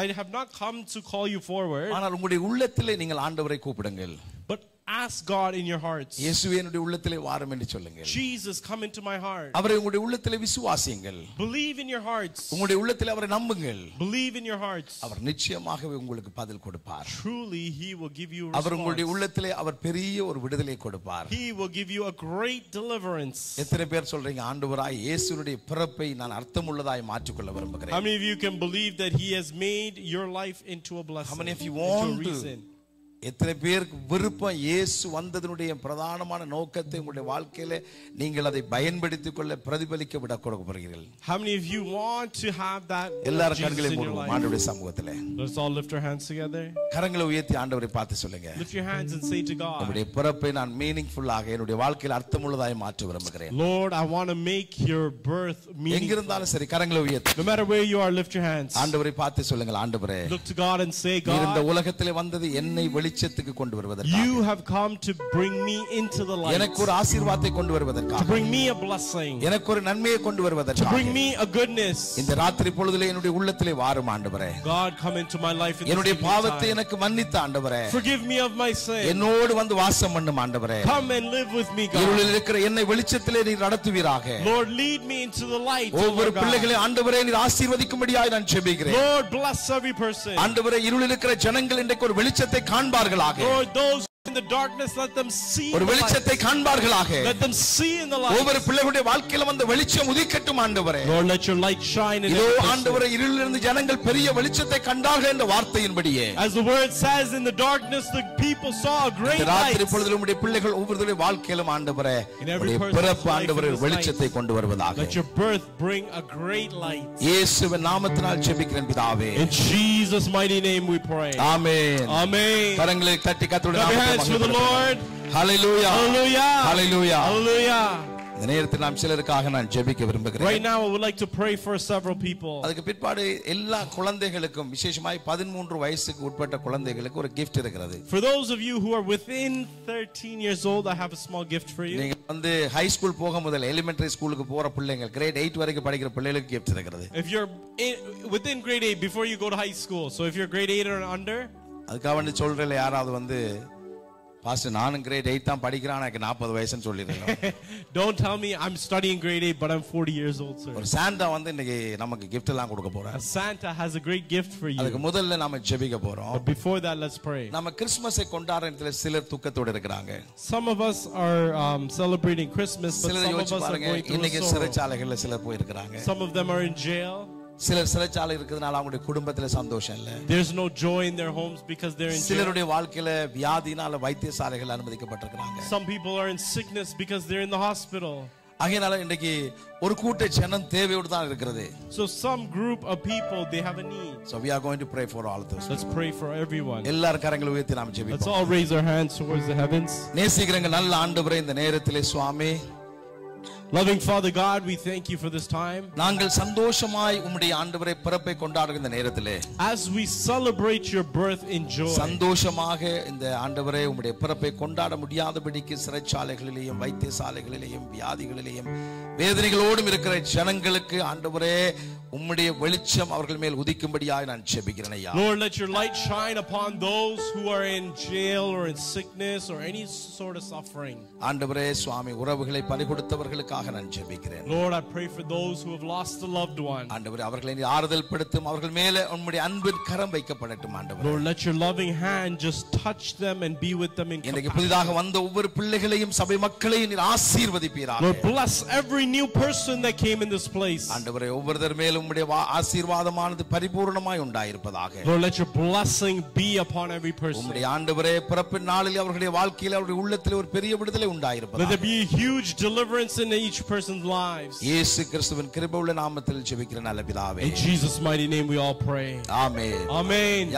I have not come to call you forward. ஆனால் உங்களுடைய உள்ளத்திலே நீங்கள் ஆண்டவரை கூப்பிடுங்கள். But ask God in your hearts. இயேசுவே என்னுடைய உள்ளத்திலே வாரும் என்று சொல்லுங்கள். Jesus, come into my heart. அவரை உங்களுடைய உள்ளத்திலே விசுவாசியுங்கள். Believe in your hearts. உங்களுடைய உள்ளத்திலே அவரை நம்புங்கள். Believe in your hearts. அவர் நிச்சயமாகவே உங்களுக்கு பதில் கொடுப்பார். Truly he will give you a அவர் உங்களுடைய response. உள்ளத்திலே அவர் பெரிய ஒரு விடுதலை கொடுப்பார். He will give you a great deliverance. எத்தனை பேர் சொல்றீங்க ஆண்டவராய் இயேசுவுடைய பிறப்பை நான் அர்த்தமுள்ளதாய் மாற்றிக் கொள்ள விரும்புகிறேன்? How many of you can believe that he has made your life into a blessing? How many of you into a want reason? to? எத்தனை பேருக்கு விருப்பம் இயேசு வந்ததனுடைய பிரதானமான நோக்கத்தை உங்களுடைய வாழ்க்கையில நீங்கள் அதை பயன்படுத்திக் கொள்ள பிரதிபலிக்க விட கொடுக்கிறீர்கள்? How many of you want to have that எல்லாரும் Jesus கண்களை in your மூடுவோம் life? ஆண்டவருடைய சமூகத்திலே. Let's all lift our hands together. கரங்களை உயர்த்தி ஆண்டவரை பார்த்து சொல்லுங்க. Lift your hands and say to God, உங்களுடைய பிறப்பை நான் மீனிங்ஃபுல்லாக என்னுடைய வாழ்க்கையில் அர்த்தமுள்ளதாய் மாற்ற விரும்புகிறேன். Lord, I want to make your birth meaningful. எங்கிருந்தாலும் சரி கரங்களை உயர்த்தி No matter where you are, lift your hands. ஆண்டவரை பார்த்து சொல்லுங்கள், ஆண்டவரே Look to God and say, இந்த God, உலகத்திலே வந்தது என்னை வெளிச்சத்துக்கு கொண்டு வருவதற்காக. you have come to bring me into the light. எனக்கு ஒரு ஆசீர்வாதத்தை கொண்டு வருவதற்காக. To bring me a blessing. எனக்கு ஒரு நன்மையை கொண்டு To வருவதற்காக. bring me a goodness. இந்த ராத்திரி பொழுதிலே என்னுடைய உள்ளத்திலே வாரும் ஆண்டவரே. God, come into my life in this என்னுடைய evening பாவத்தை time. எனக்கு மன்னித்த ஆண்டவரே. Forgive me of my sin. என்னோடு வந்து வாசம் பண்ணும் ஆண்டவரே. Come and live with me, God. இருளில் இருக்கிற என்னை வெளிச்சத்திலே நீர் நடத்துவீராக. Lord, lead me into the light. ஒவ்வொரு Lord God. பிள்ளைகளை ஆண்டவரே நீர் ஆசீர்வதிக்கும்படியாய் நான் ஜெபிக்கிறேன். Lord, bless every person. ஆண்டவரே இருளில் இருக்கிற ஜனங்கள் இன்றைக்கு ஒரு வெளிச்சத்தை காண்பார்களாக. Lord, those in the darkness, let them see ஒரு the light. வெளிச்சத்தை காண்பார்களாக. Let them see in the light. ஒவ்வொரு பிள்ளைகளுடைய வாழ்க்கையில வந்து வெளிச்சம் உதிக்கட்டும் ஆண்டவரே. Lord, let your light shine in இதோ every person. ஆண்டவரே இருளிலிருந்து ஜனங்கள் பெரிய வெளிச்சத்தை கண்டார்கள் என்ற வார்த்தையின்படியே As the word says, in the darkness the people saw a great இந்த ராத்திரி light. பொழுதில் உம்முடைய பிள்ளைகள் ஒவ்வொருவருடைய வாழ்க்கையிலும் ஆண்டவரே In every உம்முடைய person's பிறப்பு life ஆண்டவரே in this வெளிச்சத்தை night, கொண்டு வருவதாக. Let your birth bring a great light. இயேசுவின் நாமத்தினால் ஜெபிக்கிறேன் பிதாவே. In Jesus' mighty name we pray. Amen. Amen. கரங்களை தட்டி கர்த்தருடைய Clap your hands நாமத்தை for the மகிமைப்படுத்துவோம். Lord. ஹalleluya. Hallelujah. ஹalleluya. Hallelujah. இந்த நேரத்தில் நாம் சிலருக்காக நான் ஜெபிக்க விரும்புகிறேன். Right now I would like to pray for several people. அதுக்கு பிற்பாடு எல்லா குழந்தைகளுக்கும் விசேஷமாய் 13 வயசுக்கு உட்பட்ட குழந்தைகளுக்கு ஒரு gift இருக்கிறது. For those of you who are within 13 years old, I have a small gift for you. நீங்க வந்து ஹை ஸ்கூல் போக முதல்ல எலிமெண்டரி ஸ்கூலுக்கு போற பிள்ளைங்க கிரேட் 8 வரைக்கும் படிக்கிற பிள்ளைகளுக்கு gift இருக்கிறது. If you're within grade 8 before you go to high school, so if you're grade 8 or under, அதுக்காக வந்து சொல்றல யாராவது வந்து பாஸ்டர் நானும் கிரேட் 8 தான் படிக்கிறேன் எனக்கு 40 வயசுன்னு சொல்லிடுறேன். don't tell me I'm studying grade 8 but I'm 40 years old, sir. ஒரு சாண்டா வந்து இன்னைக்கு நமக்கு gift எல்லாம் கொடுக்க போறார். Santa has a great gift for you. அதுக்கு முதல்ல நாம ஜெபிக்க போறோம். But before that, let's pray. நம்ம கிறிஸ்மஸை கொண்டாடுறதுல சிலர் துக்கத்தோட இருக்காங்க. Some of us are celebrating Christmas, but சிலர் some of யோசிச்சு us are பாருங்க going through இன்னைக்கு a sorrow. சிறைச்சாலைகள்ல சிலர் போய் இருக்காங்க. Some of them are in jail. சிலர் சிறைச்சாலை இருக்கிறதுனால அவங்களுடைய குடும்பத்துல சந்தோஷம் இல்ல. There's no joy in their homes because they're in jail. சிலருடைய வாழ்க்கையில வியாதினால வைத்தியசாலைகள் அனுமதிக்கப்பட்டிருக்காங்க. Some people are in sickness because they're in the hospital. ஆகையால இன்னைக்கு ஒரு கூட்ட ஜனம் தேவையோடு தான் இருக்கிறது. So some group of people, they have a need. So we are going to pray for all of those. Let's pray for everyone. எல்லாரும் கரங்களை உயர்த்தி நாம் Let's ஜெபிப்போம். all raise our hands towards the heavens. நேசிக்கிறங்க நல்ல ஆண்டவரே இந்த நேரத்திலே சுவாமி Loving Father God, we thank you for this time. நாங்கள் சந்தோஷமாய் உம்முடைய ஆண்டவரே பிறப்பை கொண்டாடுகிற இந்த நேரத்திலே As we celebrate your birth in joy, சந்தோஷமாக இந்த ஆண்டவரே உம்முடைய பிறப்பை கொண்டாட முடியாதபடிக்கு சிறைச்சாலைகளிலேயும் வைத்தியசாலைகளிலேயும் வியாதிகளிலேயும் வேதனைகளோடும் இருக்கிற ஜனங்களுக்கு ஆண்டவரே உம்முடைய வெளிச்சம் அவர்கள் மேல் உதிக்கும்படியாய் நான் ஜெபிக்கிறேன் ஐயா. Lord, let your light shine upon those who are in jail or in sickness or any sort of suffering. ஆண்டவரே சுவாமி உறவுகளை பலி கொடுத்தவர்களுக்காக நான் ஜெபிக்கிறேன். Lord, I pray for those who have lost a loved one. ஆண்டவரே அவர்களை நீ ஆறுதல் படுத்தும், அவர்கள் மேலே உம்முடைய அன்பின் கரம் வைக்கப்படட்டும் ஆண்டவரே. Lord, let your loving hand just touch them and be with them in இன்னைக்கு compassion. புதிதாக வந்த ஒவ்வொரு பிள்ளைகளையும் சபை மக்களையும் நீர் ஆசீர்வதிப்பீராக. Lord, bless every new person that came in this place. ஆண்டவரே ஒவ்வொருவர் மேலும் உம்முடைய ஆசீர்வாதமானது பரிபூரணமாய் உண்டாயிருப்பதாக. Lord, let your blessing be upon every person. உம்முடைய ஆண்டவரே பிறப்பின் நாளில் அவர்களுடைய வாழ்க்கையில் அவருடைய உள்ளத்தில் ஒரு பெரிய விடுதலை உண்டாயிருப்பதாக. Let there be a huge deliverance in each person's lives. இயேசு கிறிஸ்துவின் கிருபையுள்ள நாமத்தில் ஜெபிக்கிறேன் நல்ல பிதாவே. In Jesus' mighty name we all pray. Amen. Amen.